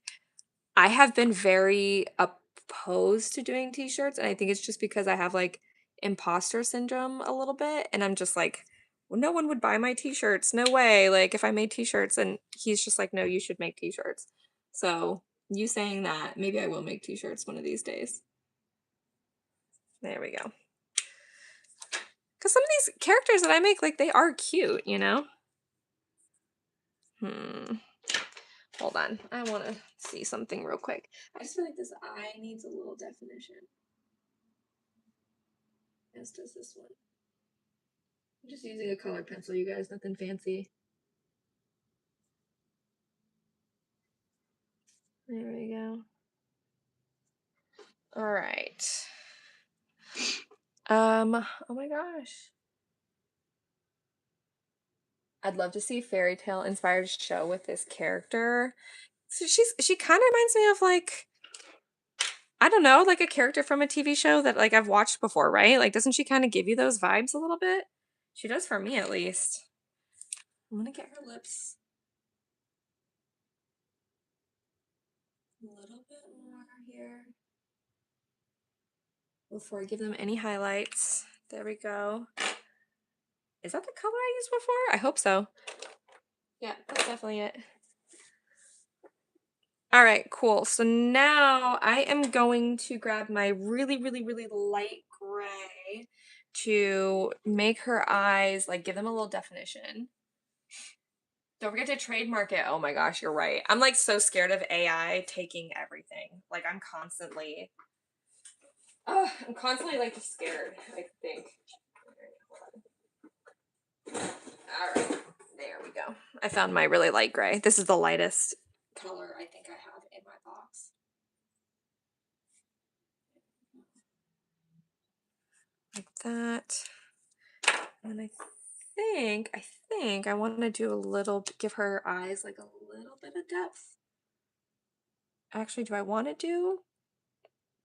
I have been very opposed to doing t-shirts. And I think it's just because I have like imposter syndrome a little bit. And I'm just like, well, no one would buy my t-shirts. No way. Like if I made t-shirts, and he's just like, no, you should make t-shirts. So you saying that, maybe I will make t-shirts one of these days. There we go. Because some of these characters that I make, like, they are cute, you know? Hold on. I want to see something real quick. I just feel like this eye needs a little definition. As does this one. I'm just using a colored pencil, you guys. Nothing fancy. There we go. All right. Oh my gosh. I'd love to see a fairy tale inspired show with this character. So she kind of reminds me of like, I don't know, like a character from a TV show that like I've watched before, right? Like doesn't she kind of give you those vibes a little bit? She does for me at least. I'm gonna get her lips a little bit more here before I give them any highlights. There we go. Is that the color I used before? I hope so. Yeah, that's definitely it. All right, cool. So now I am going to grab my really, really, really light gray to make her eyes, like give them a little definition. Don't forget to trademark it. Oh my gosh, you're right. I'm like so scared of AI taking everything. Like I'm constantly like scared, I think. All right, there we go. I found my really light gray. This is the lightest color I think I have in my box. Like that. And I think I want to do a little, give her eyes like a little bit of depth. Actually, do I want to do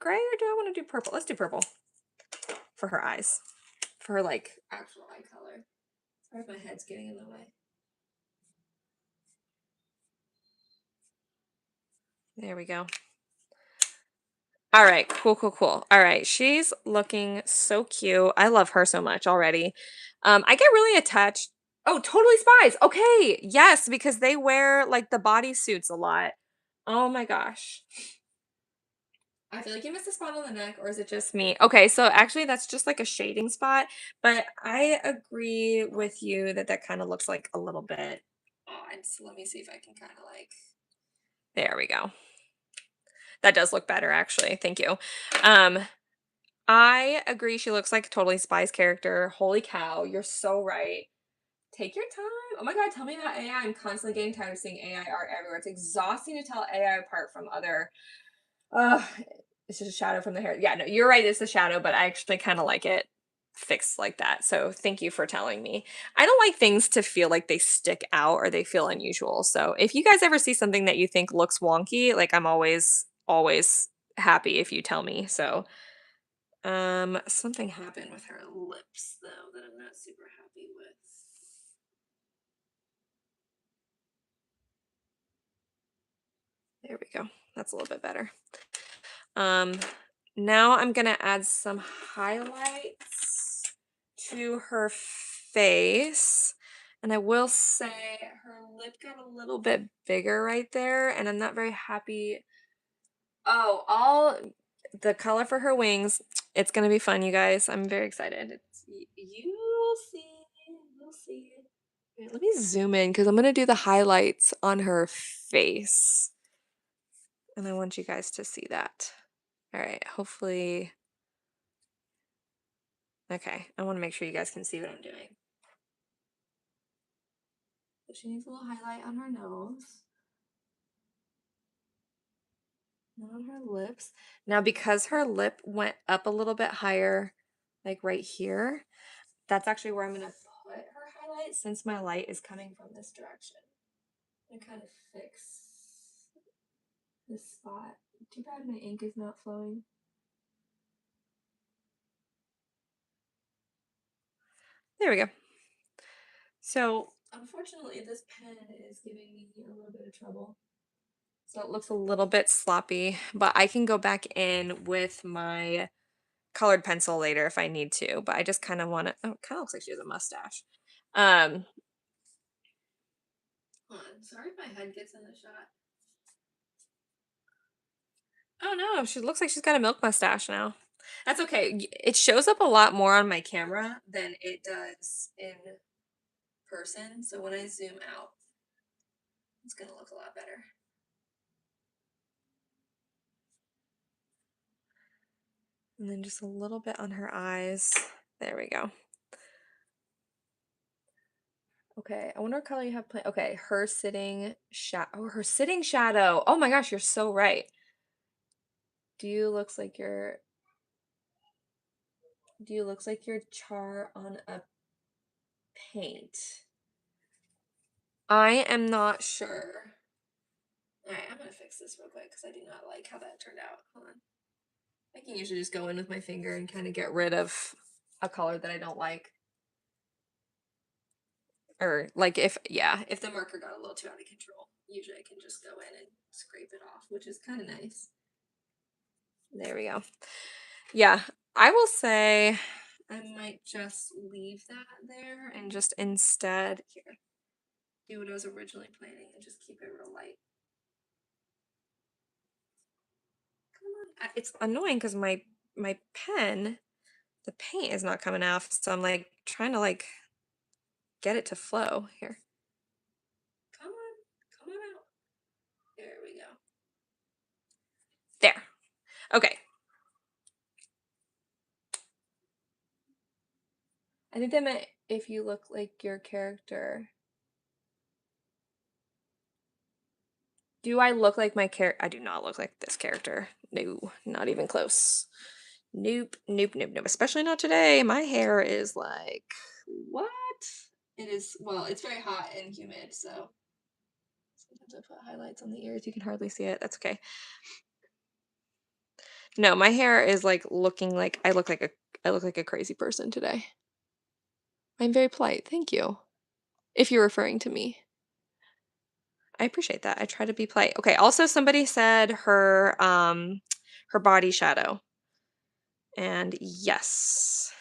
gray or do I want to do purple? Let's do purple for her eyes. For her like actual eye color. Sorry if my head's getting in the way. There we go. All right, cool. All right, she's looking so cute. I love her so much already. I get really attached. Oh, totally spies. Okay, yes, because they wear like the bodysuits a lot. Oh my gosh. I feel like you missed a spot on the neck, or is it just me? Okay, so actually that's just like a shading spot, but I agree with you that that kind of looks like a little bit odd. So let me see if I can kind of like, there we go. That does look better actually. Thank you. Um, I agree she looks like a totally Spies character. Holy cow, you're so right. Take your time. Oh my god, tell me about AI. I'm constantly getting tired of seeing AI art everywhere. It's exhausting to tell AI apart from other. It's just a shadow from the hair. Yeah, no, you're right. It's a shadow, but I actually kind of like it fixed like that. So thank you for telling me. I don't like things to feel like they stick out or they feel unusual. So if you guys ever see something that you think looks wonky, like I'm always happy if you tell me. So something happened with her lips though that I'm not super happy with. There we go. That's a little bit better. Um, now I'm gonna add some highlights to her face. And I will say her lip got a little bit bigger right there, and I'm not very happy. Oh, all the color for her wings. It's gonna be fun, you guys. I'm very excited. You'll see. You'll see. Wait, let me zoom in because I'm gonna do the highlights on her face. And I want you guys to see that. All right, hopefully. Okay, I want to make sure you guys can see what I'm doing. So she needs a little highlight on her nose. And on her lips. Now, because her lip went up a little bit higher, like right here, that's actually where I'm going to put her highlight since my light is coming from this direction. And kind of fix this spot. Too bad my ink is not flowing. There we go. So, unfortunately, this pen is giving me a little bit of trouble. So it looks a little bit sloppy, but I can go back in with my colored pencil later if I need to, but I just kind of want to, oh, it kind of looks like she has a mustache. Hold on. Sorry if my head gets in the shot. Oh no, she looks like she's got a milk mustache now. That's okay. It shows up a lot more on my camera than it does in person. So when I zoom out, it's going to look a lot better. And then just a little bit on her eyes. There we go. Okay, I wonder what color you have planned. Okay, her sitting shadow. Oh, her sitting shadow. Oh my gosh, you're so right. Do you looks like you're char on a paint? I am not sure. Alright, I'm gonna fix this real quick because I do not like how that turned out. Hold on. I can usually just go in with my finger and kind of get rid of a color that I don't like. Or like if the marker got a little too out of control, usually I can just go in and scrape it off, which is kind of nice. There we go. Yeah, I will say I might just leave that there and just instead here do what I was originally planning and just keep it real light. Come on. It's annoying because my pen, the paint is not coming off, so I'm like trying to like get it to flow here. Come on out. There we go. There. Okay. I think that meant if you look like your character. Do I look like my character? I do not look like this character. No, not even close. Nope, nope, nope, nope. Especially not today. My hair is like, what? It is, well, it's very hot and humid, so sometimes I put highlights on the ears. You can hardly see it. That's okay. No, my hair is like looking like I look like a crazy person today. I'm very polite. Thank you. If you're referring to me. I appreciate that. I try to be polite. Okay, also somebody said her body shadow. And yes,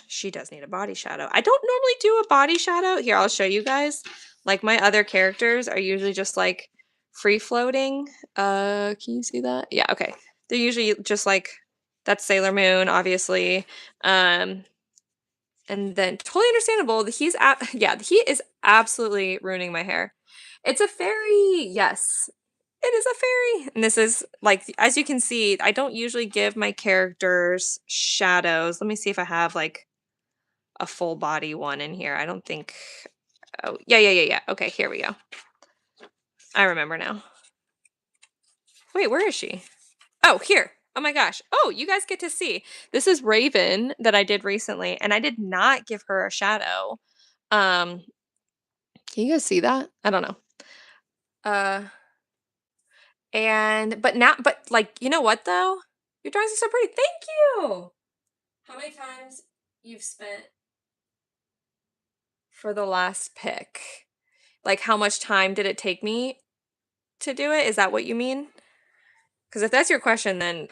she does need a body shadow. I don't normally do a body shadow. Here, I'll show you guys. Like my other characters are usually just like free floating. Can you see that? Yeah, okay. They're usually just like that's Sailor Moon, obviously. And then totally understandable. Yeah, he is absolutely ruining my hair. It's a fairy. Yes. It is a fairy. And this is like as you can see, I don't usually give my characters shadows. Let me see if I have like a full body one in here. I don't think oh yeah. Okay, here we go. I remember now. Wait, where is she? Oh, here. Oh my gosh. Oh, you guys get to see. This is Raven that I did recently, and I did not give her a shadow. Um, can you guys see that? I don't know. Uh, but like, you know what though? Your drawings are so pretty. Thank you. How many times you've spent for the last pick? Like, how much time did it take me to do it? Is that what you mean? Because if that's your question, then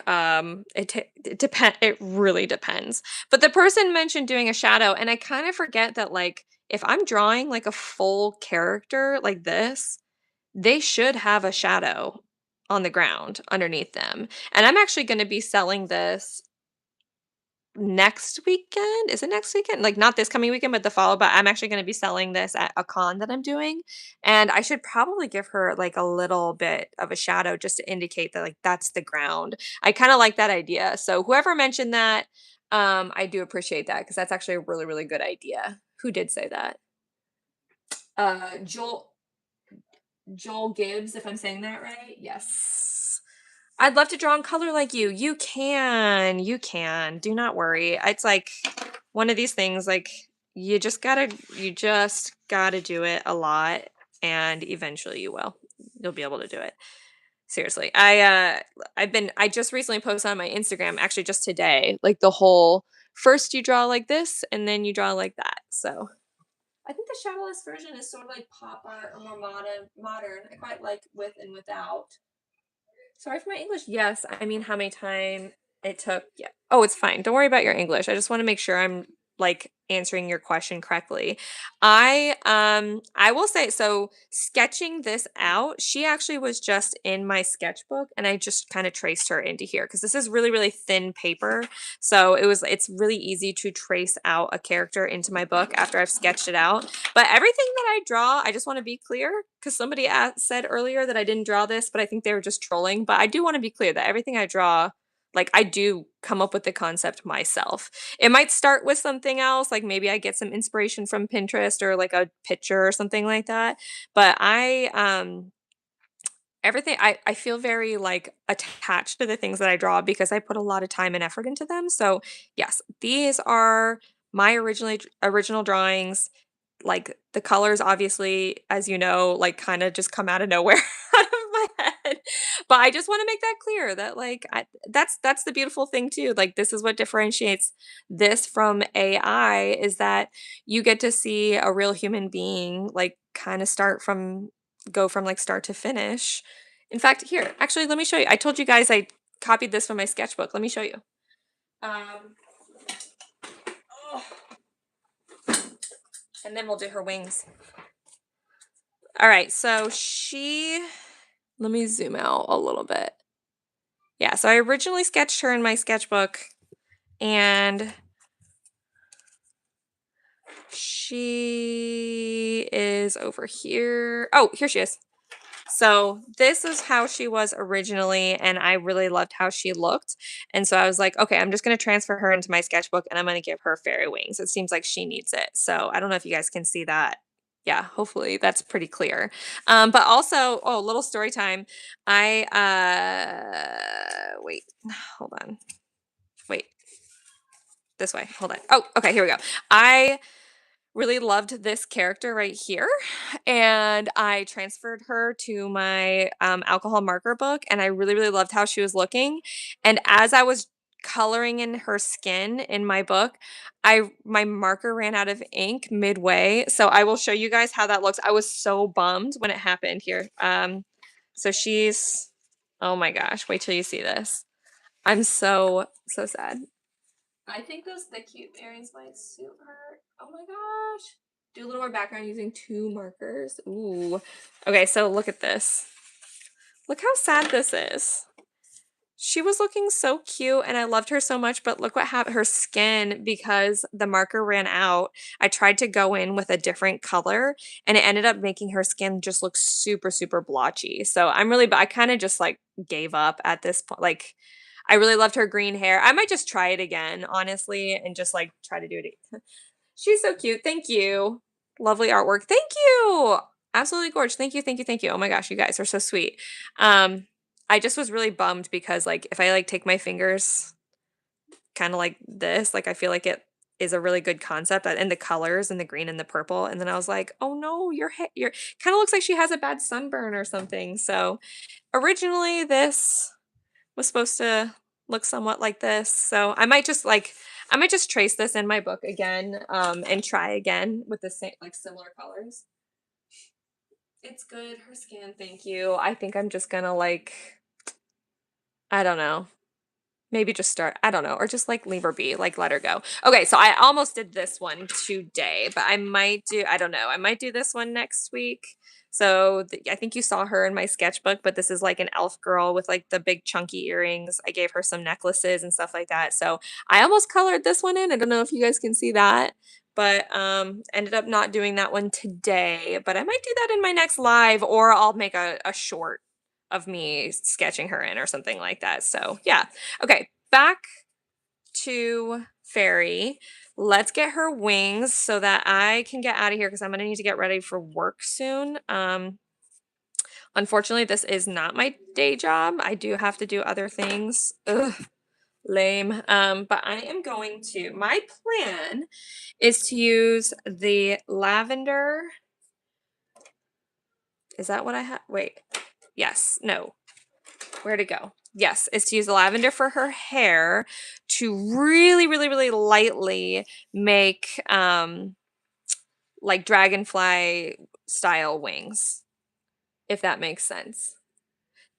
it really depends. But the person mentioned doing a shadow, and I kind of forget that like if I'm drawing like a full character like this, they should have a shadow on the ground underneath them. And I'm actually going to be selling this next weekend. Is it next weekend? Like not this coming weekend, but the follow. But I'm actually going to be selling this at a con that I'm doing. And I should probably give her like a little bit of a shadow just to indicate that like that's the ground. I kind of like that idea. So whoever mentioned that, I do appreciate that because that's actually a really, really good idea. Who did say that? Joel Gibbs, if I'm saying that right. Yes. I'd love to draw in color like you. You can. You can. Do not worry. It's like one of these things like you just gotta do it a lot and eventually you will. You'll be able to do it. Seriously. I just recently posted on my Instagram, actually just today, like the whole first you draw like this and then you draw like that. So I think the shadowless version is sort of like pop art or more modern. I quite like with and without. Sorry for my English. Yes, I mean how many time it took. Yeah. Oh, it's fine. Don't worry about your English. I just want to make sure I'm like answering your question correctly. I will say so sketching this out, she actually was just in my sketchbook and I just kind of traced her into here because this is really really thin paper. So it's really easy to trace out a character into my book after I've sketched it out. But everything that I draw, I just want to be clear because somebody said earlier that I didn't draw this, but I think they were just trolling. But I do want to be clear that everything I draw, like I do come up with the concept myself. It might start with something else, like maybe I get some inspiration from Pinterest or like a picture or something like that. But everything I feel very like attached to the things that I draw because I put a lot of time and effort into them. So yes, these are my original drawings. Like the colors obviously, as you know, like kind of just come out of nowhere out of my head. But I just want to make that clear that like that's the beautiful thing too. Like this is what differentiates this from AI is that you get to see a real human being like kind of go from like start to finish. In fact, here, actually let me show you. I told you guys I copied this from my sketchbook. Let me show you. Um oh, and then we'll do her wings. All right, so let me zoom out a little bit. Yeah, so I originally sketched her in my sketchbook and she is over here. Oh, here she is. So this is how she was originally, and I really loved how she looked. And so I was like, okay, I'm just going to transfer her into my sketchbook and I'm going to give her fairy wings. It seems like she needs it. So I don't know if you guys can see that. Yeah, hopefully that's pretty clear. But also, oh, little story time. Wait, hold on. Wait, this way. Hold on. Oh, okay, here we go. I really loved this character right here and I transferred her to my alcohol marker book and I really really loved how she was looking and as I was coloring in her skin in my book my marker ran out of ink midway, so I will show you guys how that looks. I was so bummed when it happened. Here, so she's, oh my gosh, wait till you see this. I'm so sad. I think those the cute earrings might suit her. Oh my gosh. Do a little more background using two markers. Ooh. Okay, so look at this. Look how sad this is. She was looking so cute and I loved her so much, but look what happened. Her skin, because the marker ran out, I tried to go in with a different color and it ended up making her skin just look super, super blotchy. So I kind of just like gave up at this point. Like, I really loved her green hair. I might just try it again, honestly, and just like try to do it. She's so cute. Thank you. Lovely artwork. Thank you. Absolutely gorgeous. Thank you. Thank you. Thank you. Oh my gosh, you guys are so sweet. Um, I just was really bummed because like if I like take my fingers kind of like this, like I feel like it is a really good concept and the colors and the green and the purple. And then I was like, oh no, your kind of looks like she has a bad sunburn or something. So originally this was supposed to look somewhat like this. So I might just trace this in my book again and try again with the same like similar colors. It's good. Her skin, thank you. I think I'm just gonna like, I don't know. Maybe just start, I don't know, or just like leave her be, like let her go. Okay, so I almost did this one today, but I don't know, I might do this one next week. So I think you saw her in my sketchbook, but this is like an elf girl with like the big chunky earrings. I gave her some necklaces and stuff like that. So I almost colored this one in. I don't know if you guys can see that, but ended up not doing that one today. But I might do that in my next live, or I'll make a short of me sketching her in or something like that. So yeah. Okay, back to Fairy. Let's get her wings so that I can get out of here because I'm gonna need to get ready for work soon. Unfortunately, this is not my day job. I do have to do other things. Ugh, lame. But I am going to, my plan is to use the lavender. Is that what I have? Wait. Yes. No. Where'd it go? Yes, is to use the lavender for her hair to really, really, really lightly make like dragonfly style wings, if that makes sense.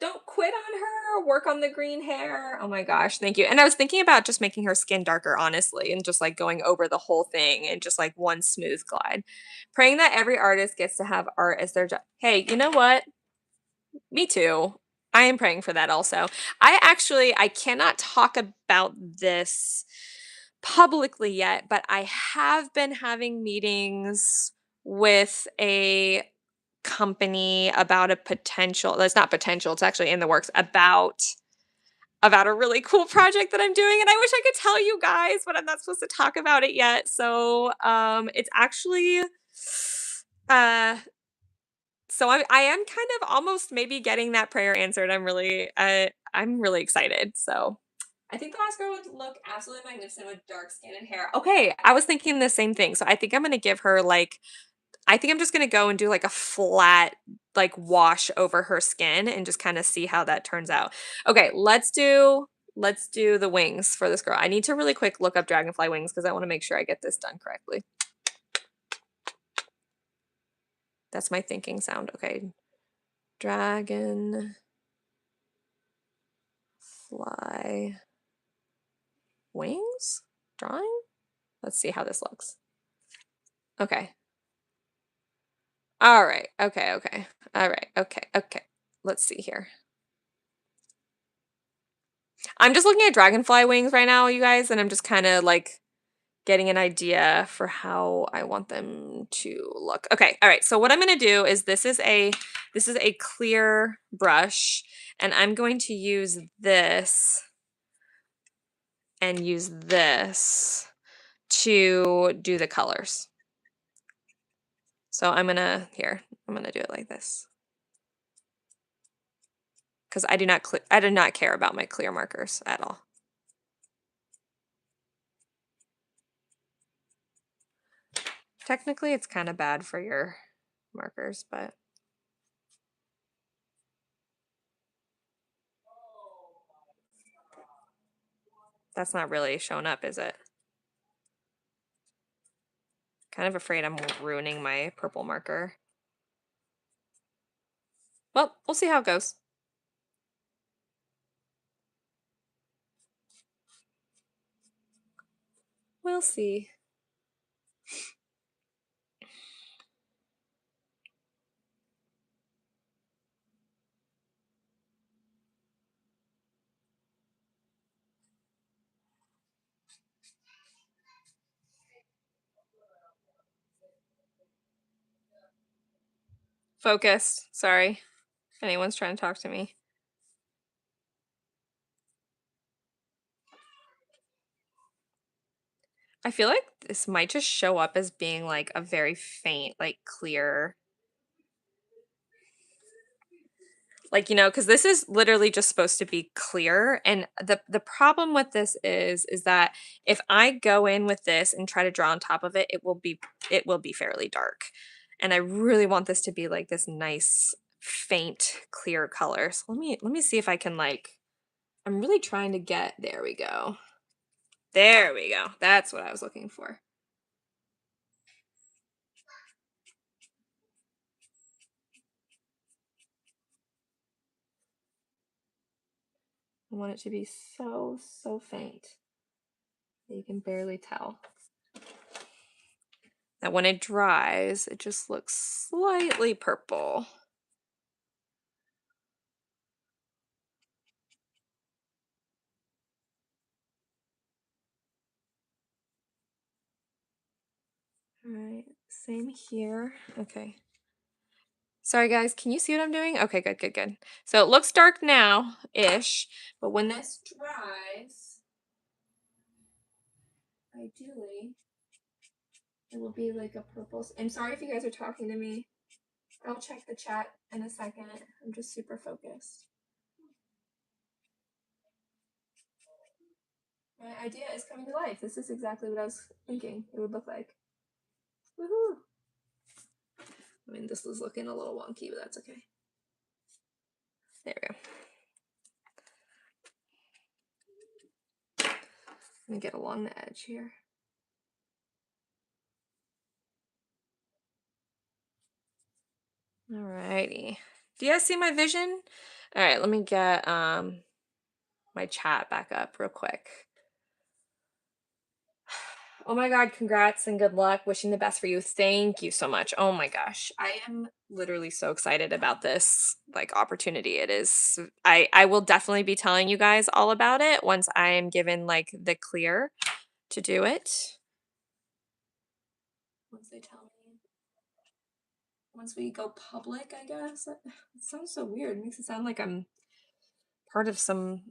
Don't quit on her. Work on the green hair. Oh my gosh, thank you. And I was thinking about just making her skin darker, honestly, and just like going over the whole thing and just like one smooth glide. Praying that every artist gets to have art as their job. Hey, you know what? Me too. I am praying for that also. I cannot talk about this publicly yet, but I have been having meetings with a company about a potential, that's not potential, it's actually in the works, about a really cool project that I'm doing, and I wish I could tell you guys, but I'm not supposed to talk about it yet. So, it's actually uh I am kind of almost maybe getting that prayer answered. I'm really excited. So I think the last girl would look absolutely magnificent with dark skin and hair. Okay, I was thinking the same thing. So I think I'm gonna give her like I think I'm just gonna go and do like a flat like wash over her skin and just kind of see how that turns out. Okay, let's do the wings for this girl. I need to really quick look up dragonfly wings because I want to make sure I get this done correctly. That's my thinking sound. Okay. Dragon fly wings drawing. Let's see how this looks. Okay. All right. Okay. Okay. All right. Okay. Okay. Let's see here. I'm just looking at dragonfly wings right now, you guys, and I'm just kind of like getting an idea for how I want them to look. Okay. All right. So what I'm going to do is this is a clear brush, and I'm going to use this and use this to do the colors. So I'm gonna do it like this because I do not care about my clear markers at all. Technically, it's kind of bad for your markers, but that's not really showing up, is it? Kind of afraid I'm ruining my purple marker. Well, we'll see how it goes. We'll see. Focused. Sorry. If anyone's trying to talk to me. I feel like this might just show up as being like a very faint, like clear. Like, because this is literally just supposed to be clear. And the problem with this is that if I go in with this and try to draw on top of it, it will be fairly dark. And I really want this to be like this nice, faint, clear color. So let me see if I can like I'm really trying to get there we go. There we go. That's what I was looking for. I want it to be so, so faint that you can barely tell. That when it dries, it just looks slightly purple. All right, same here. Okay. Sorry guys, can you see what I'm doing? Okay, good, good, good. So it looks dark now-ish, but when this dries, ideally, it will be like a purple. I'm sorry if you guys are talking to me. I'll check the chat in a second. I'm just super focused. My idea is coming to life. This is exactly what I was thinking it would look like. Woohoo! I mean, this is looking a little wonky, but that's okay. There we go. gonna get along the edge here. Alrighty. Do you guys see my vision? All right, let me get my chat back up real quick. Oh my God, congrats and good luck. Wishing the best for you. Thank you so much. Oh my gosh. I am literally so excited about this like opportunity. It is I will definitely be telling you guys all about it once I am given like the clear to do it. Once they tell me. Once we go public, I guess. It sounds so weird. It makes it sound like I'm part of some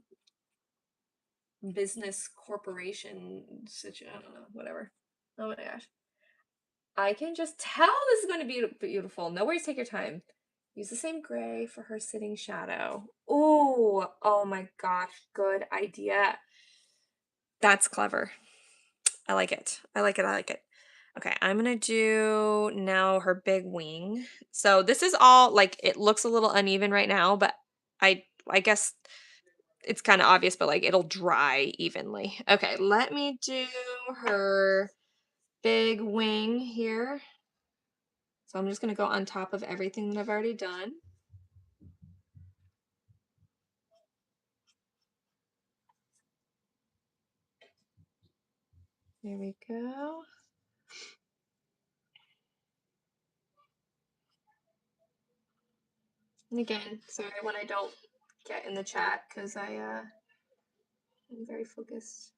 business corporation situation. I don't know, whatever. Oh my gosh. I can just tell this is going to be beautiful. No worries, take your time. Use the same gray for her sitting shadow. Oh my gosh, good idea. That's clever. I like it. I like it. I like it. Okay, I'm gonna do now her big wing. So this is all like it looks a little uneven right now, but I guess it's kind of obvious, but like it'll dry evenly. Okay, let me do her big wing here. So I'm just going to go on top of everything that I've already done. There we go. And again, sorry when I don't get in the chat because I'm very focused.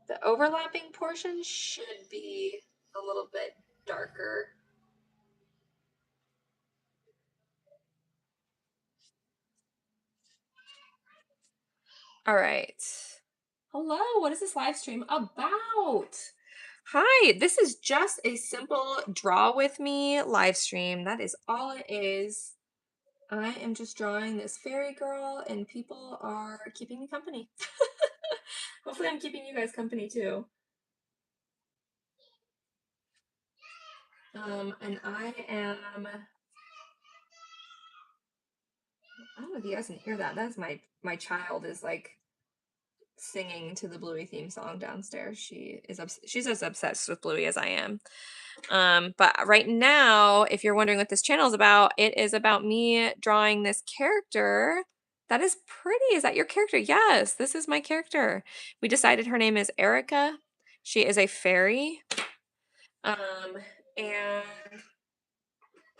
The overlapping portion should be a little bit darker. All right. Hello, what is this live stream about? Hi, this is just a simple draw with me live stream. That is all it is. I am just drawing this fairy girl and people are keeping me company. Hopefully I'm keeping you guys company too. And I don't know if you guys can hear that. That's my child is like singing to the Bluey theme song downstairs. She's as obsessed with Bluey as I am. But right now, if you're wondering what this channel is about, it is about me drawing this character. That is pretty. Is that your character? Yes, this is my character. We decided her name is Erica. She is a fairy. And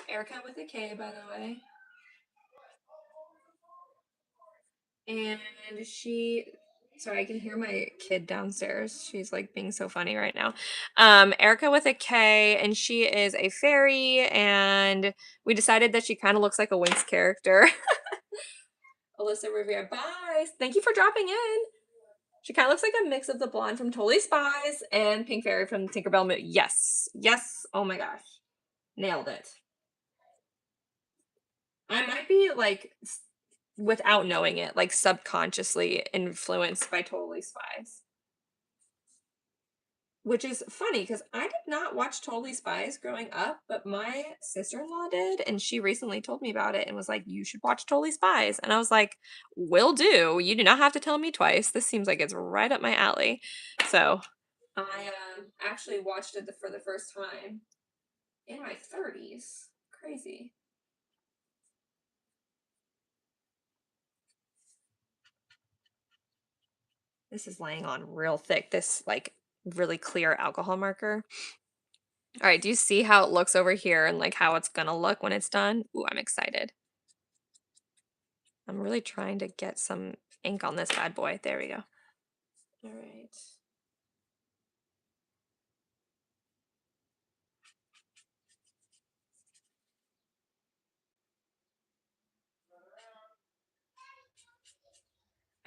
Erica with a K, by the way. And sorry, I can hear my kid downstairs. She's like being so funny right now. Erica with a K, and she is a fairy, and we decided that she kind of looks like a Winx character. Alyssa Rivera, bye. Thank you for dropping in. She kind of looks like a mix of the blonde from Totally Spies and Pink Fairy from Tinkerbell movie. Yes. Yes. Oh my gosh. Nailed it. I might be like, without knowing it, like subconsciously influenced by Totally Spies. Which is funny because I did not watch Totally Spies growing up, but my sister-in-law did, and she recently told me about it and was like, "You should watch Totally Spies." And I was like, "Will do. You do not have to tell me twice. This seems like it's right up my alley." So I actually watched it for the first time in my 30s. Crazy. This is laying on real thick. This like really clear alcohol marker. All right, do you see how it looks over here and like how it's gonna look when it's done? Ooh, I'm excited. I'm really trying to get some ink on this bad boy. There we go. All right.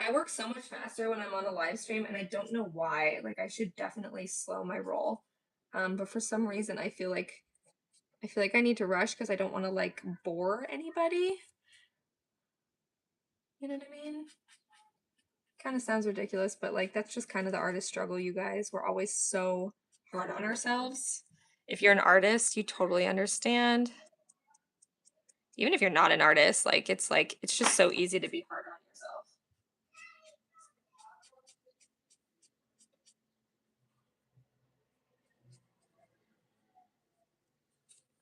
I work so much faster when I'm on a live stream, and I don't know why. Like, I should definitely slow my roll. But for some reason, I feel like I need to rush because I don't want to like bore anybody. You know what I mean? Kind of sounds ridiculous, but like that's just kind of the artist struggle, you guys. We're always so hard on ourselves. If you're an artist, you totally understand. Even if you're not an artist, like it's just so easy to be hard on yourself.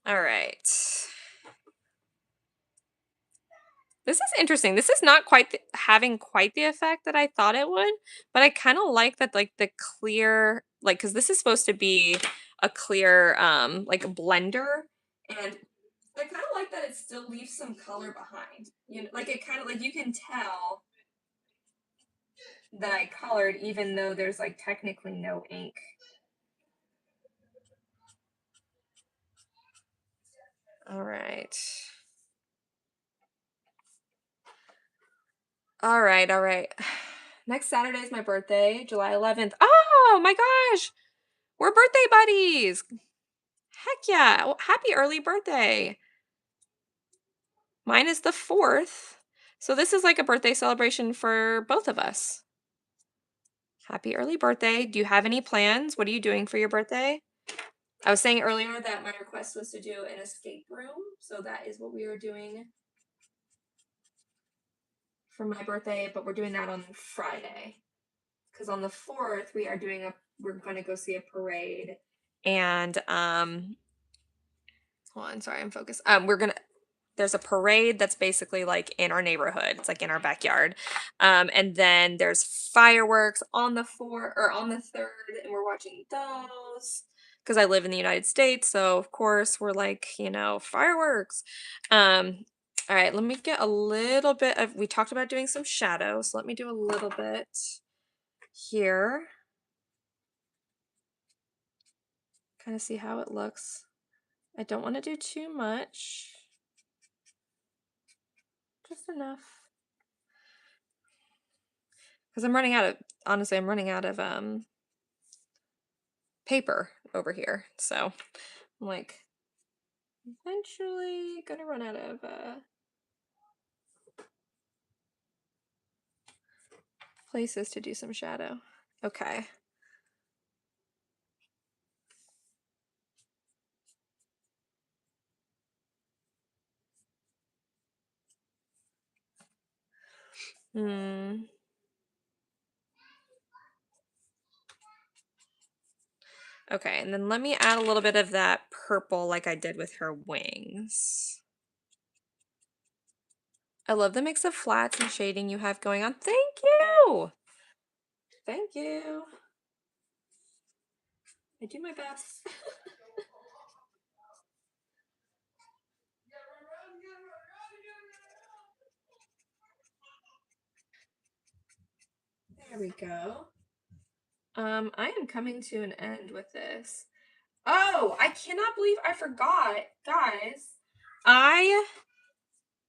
All right. This is interesting. This is not quite having quite the effect that I thought it would, but I kind of like that, like the clear, like, because this is supposed to be a clear, like a blender, and I kind of like that it still leaves some color behind. You know, like it kind of like you can tell that I colored even though there's like technically no ink. All right. All right, all right. Next Saturday is my birthday, July 11th. Oh my gosh, we're birthday buddies. Heck yeah. Well, happy early birthday. Mine is the 4th. So this is like a birthday celebration for both of us. Happy early birthday. Do you have any plans? What are you doing for your birthday? I was saying earlier that my request was to do an escape room. So that is what we are doing for my birthday, but we're doing that on Friday. Because on the 4th, we're going to go see a parade. And, hold on, sorry, I'm focused. There's a parade that's basically like in our neighborhood. It's like in our backyard. And then there's fireworks on the 4th or on the 3rd, and we're watching those because I live in the United States. So of course we're like, fireworks. All right, let me get a little bit of, we talked about doing some shadows. So let me do a little bit here. Kind of see how it looks. I don't want to do too much. Just enough. Because honestly, I'm running out of paper over here. So I'm like eventually gonna run out of places to do some shadow. Okay. Hmm. Okay, and then let me add a little bit of that purple like I did with her wings. I love the mix of flats and shading you have going on. Thank you. Thank you. I do my best. There we go. I am coming to an end with this. Oh, I cannot believe I forgot, guys. I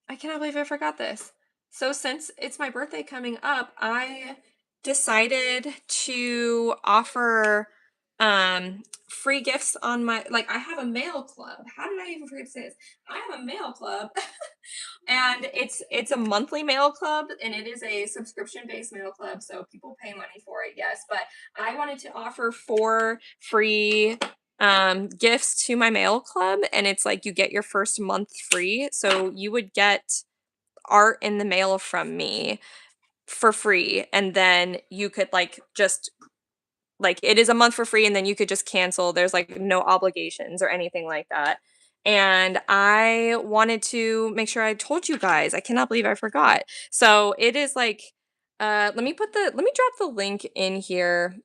I cannot believe I forgot this. So since it's my birthday coming up, I decided to offer free gifts on my, like, I have a mail club. How did I even forget to say this? I have a mail club. And it's a monthly mail club, and it is a subscription-based mail club, so people pay money for it, yes. But I wanted to offer 4 free gifts to my mail club, and it's like you get your first month free. So you would get art in the mail from me for free, and then you could like just like it is a month for free, and then you could just cancel. There's like no obligations or anything like that. And I wanted to make sure I told you guys. I cannot believe I forgot. So it is like let me drop the link in here.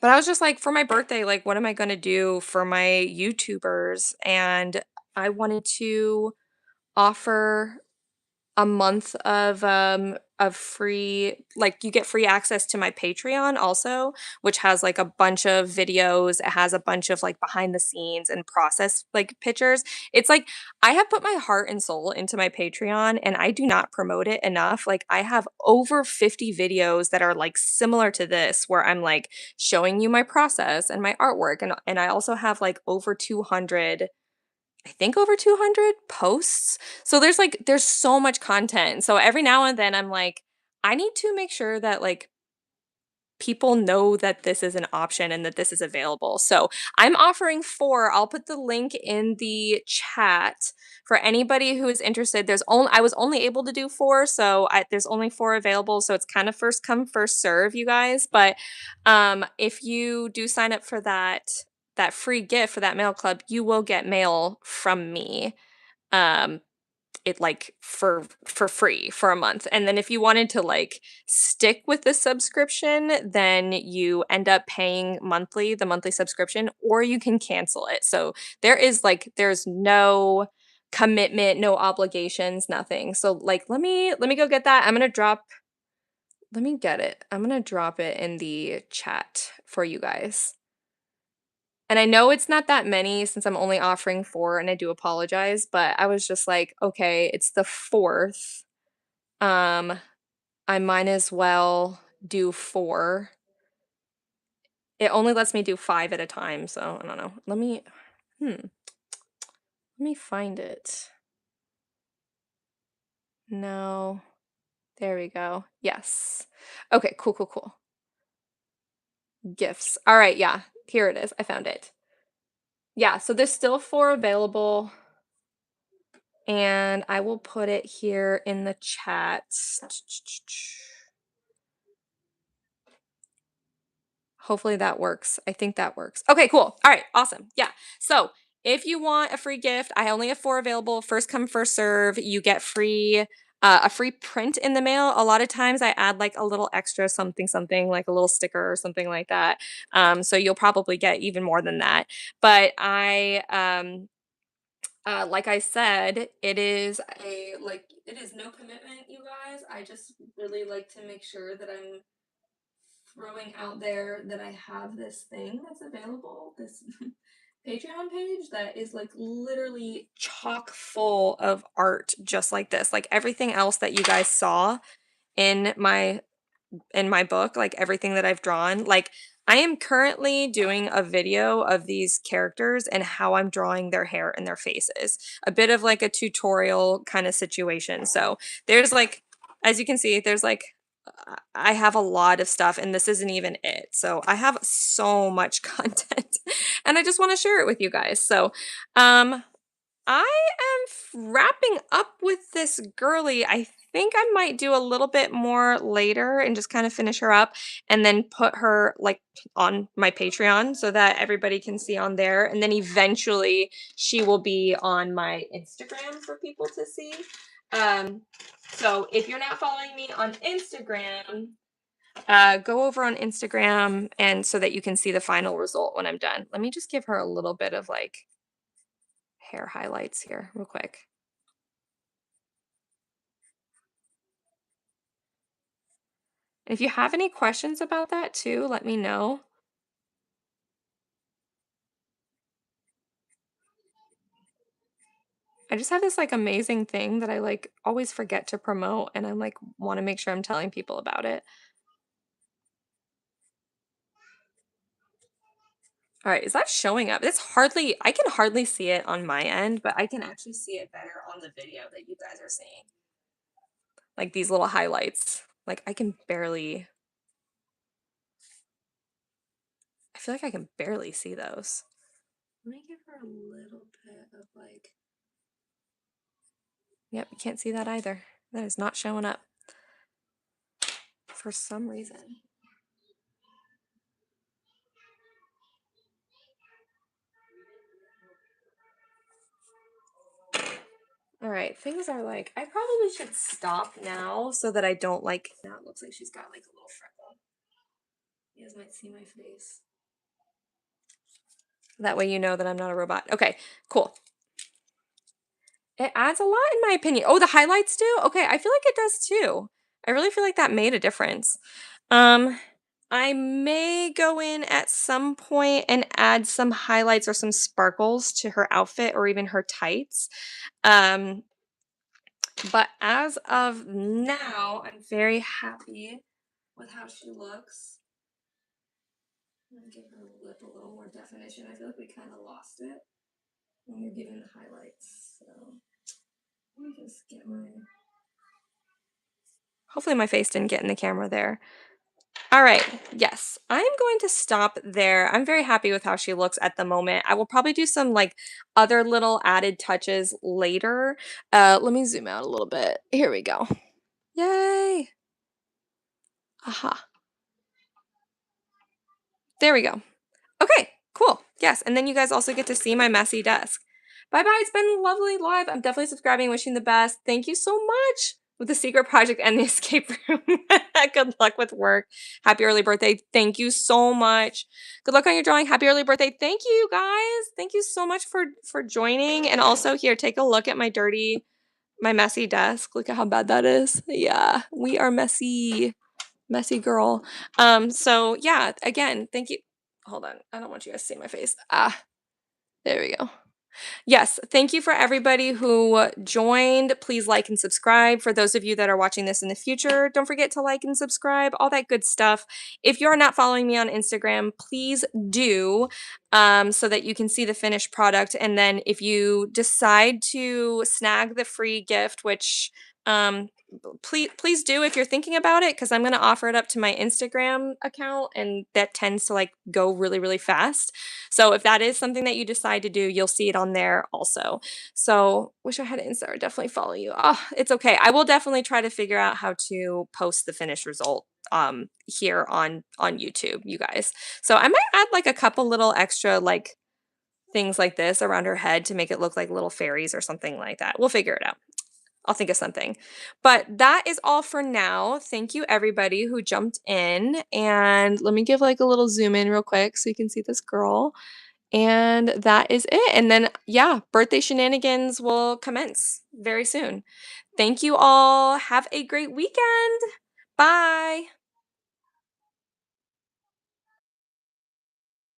But I was just like, for my birthday, like what am I gonna do for my YouTubers? And I wanted to offer a month of free, like you get free access to my Patreon also, which has like a bunch of videos. It has a bunch of like behind the scenes and process like pictures. It's like I have put my heart and soul into my Patreon, and I do not promote it enough. Like I have over 50 videos that are like similar to this where I'm like showing you my process and my artwork, and I also have like over 200, I think over 200 posts. So there's so much content. So every now and then I'm like, I need to make sure that like people know that this is an option and that this is available. So I'm offering 4. I'll put the link in the chat for anybody who is interested. I was only able to do 4, so there's only 4 available. So it's kind of first come, first serve, you guys. But if you do sign up for that free gift for that mail club, you will get mail from me. It like for free for a month. And then if you wanted to like stick with the subscription, then you end up paying the monthly subscription, or you can cancel it. So there's no commitment, no obligations, nothing. So like let me go get that. Let me get it. I'm going to drop it in the chat for you guys. And I know it's not that many since I'm only offering 4, and I do apologize, but I was just like, okay, it's the 4th. I might as well do 4. It only lets me do 5 at a time, so I don't know. Let me find it. No. There we go. Yes. Okay, cool. Gifts. All right, yeah. Here it is. I found it. Yeah, so there's still 4 available. And I will put it here in the chat. Hopefully that works. I think that works. Okay, cool. All right, awesome. Yeah. So if you want a free gift, I only have 4 available. First come, first serve. You get a free print in the mail. A lot of times I add like a little extra something, like a little sticker or something like that. So you'll probably get even more than that. But like I said, it is no commitment, you guys. I just really like to make sure that I'm throwing out there that I have this thing that's available, this Patreon page that is like literally chock full of art just like this. Like everything else that you guys saw in my book, like everything that I've drawn. Like I am currently doing a video of these characters and how I'm drawing their hair and their faces. A bit of like a tutorial kind of situation. So there's like, as you can see, there's like, I have a lot of stuff and this isn't even it. So I have so much content and I just want to share it with you guys. So, I am wrapping up with this girly. I think I might do a little bit more later and just kind of finish her up and then put her like on my Patreon so that everybody can see on there. And then eventually she will be on my Instagram for people to see. Um, so if you're not following me on Instagram, go over on Instagram and so that you can see the final result when I'm done. Let me just give her a little bit of like hair highlights here real quick. If you have any questions about that too, let me know. I just have this like amazing thing that I like always forget to promote and I'm like want to make sure I'm telling people about it. All right, is that showing up? I can hardly see it on my end, but I can actually see it better on the video that you guys are seeing. Like these little highlights. Like I feel like I can barely see those. Let me give her a little bit of like, yep, you can't see that either. That is not showing up for some reason. All right, things are like, I probably should stop now so that I don't like, now it looks like she's got like a little freckle. You guys might see my face. That way you know that I'm not a robot. Okay, cool. It adds a lot in my opinion. Oh, the highlights do? Okay, I feel like it does too. I really feel like that made a difference. I may go in at some point and add some highlights or some sparkles to her outfit or even her tights. But as of now, I'm very happy with how she looks. I'm gonna give her lip a little more definition. I feel like we kind of lost it when we are giving the highlights. So let me just get my. Hopefully, my face didn't get in the camera there. All right. Yes, I'm going to stop there. I'm very happy with how she looks at the moment. I will probably do some like other little added touches later. Let me zoom out a little bit. Here we go. Yay. Aha. There we go. Okay, cool. Yes, and then you guys also get to see my messy desk. Bye-bye. It's been lovely live. I'm definitely subscribing, wishing the best. Thank you so much with the secret project and the escape room. Good luck with work. Happy early birthday. Thank you so much. Good luck on your drawing. Happy early birthday. Thank you guys. Thank you so much for joining. And also here, take a look at my messy desk. Look at how bad that is. Yeah, we are messy. Messy girl. So yeah, again, thank you. Hold on. I don't want you guys to see my face. Ah, there we go. Yes, thank you for everybody who joined. Please like and subscribe. For those of you that are watching this in the future, don't forget to like and subscribe, all that good stuff. If you're not following me on Instagram, please do, so that you can see the finished product. And then if you decide to snag the free gift, which um, please do if you're thinking about it, because I'm going to offer it up to my Instagram account, and that tends to like go really, really fast. So if that is something that you decide to do, you'll see it on there also. So wish I had an Insta. Definitely follow you. Oh, it's okay. I will definitely try to figure out how to post the finished result here on YouTube, you guys. So I might add like a couple little extra like things like this around her head to make it look like little fairies or something like that. We'll figure it out. I'll think of something. But that is all for now. Thank you everybody who jumped in. And let me give like a little zoom in real quick so you can see this girl. And that is it. And then, yeah, birthday shenanigans will commence very soon. Thank you all. Have a great weekend. Bye.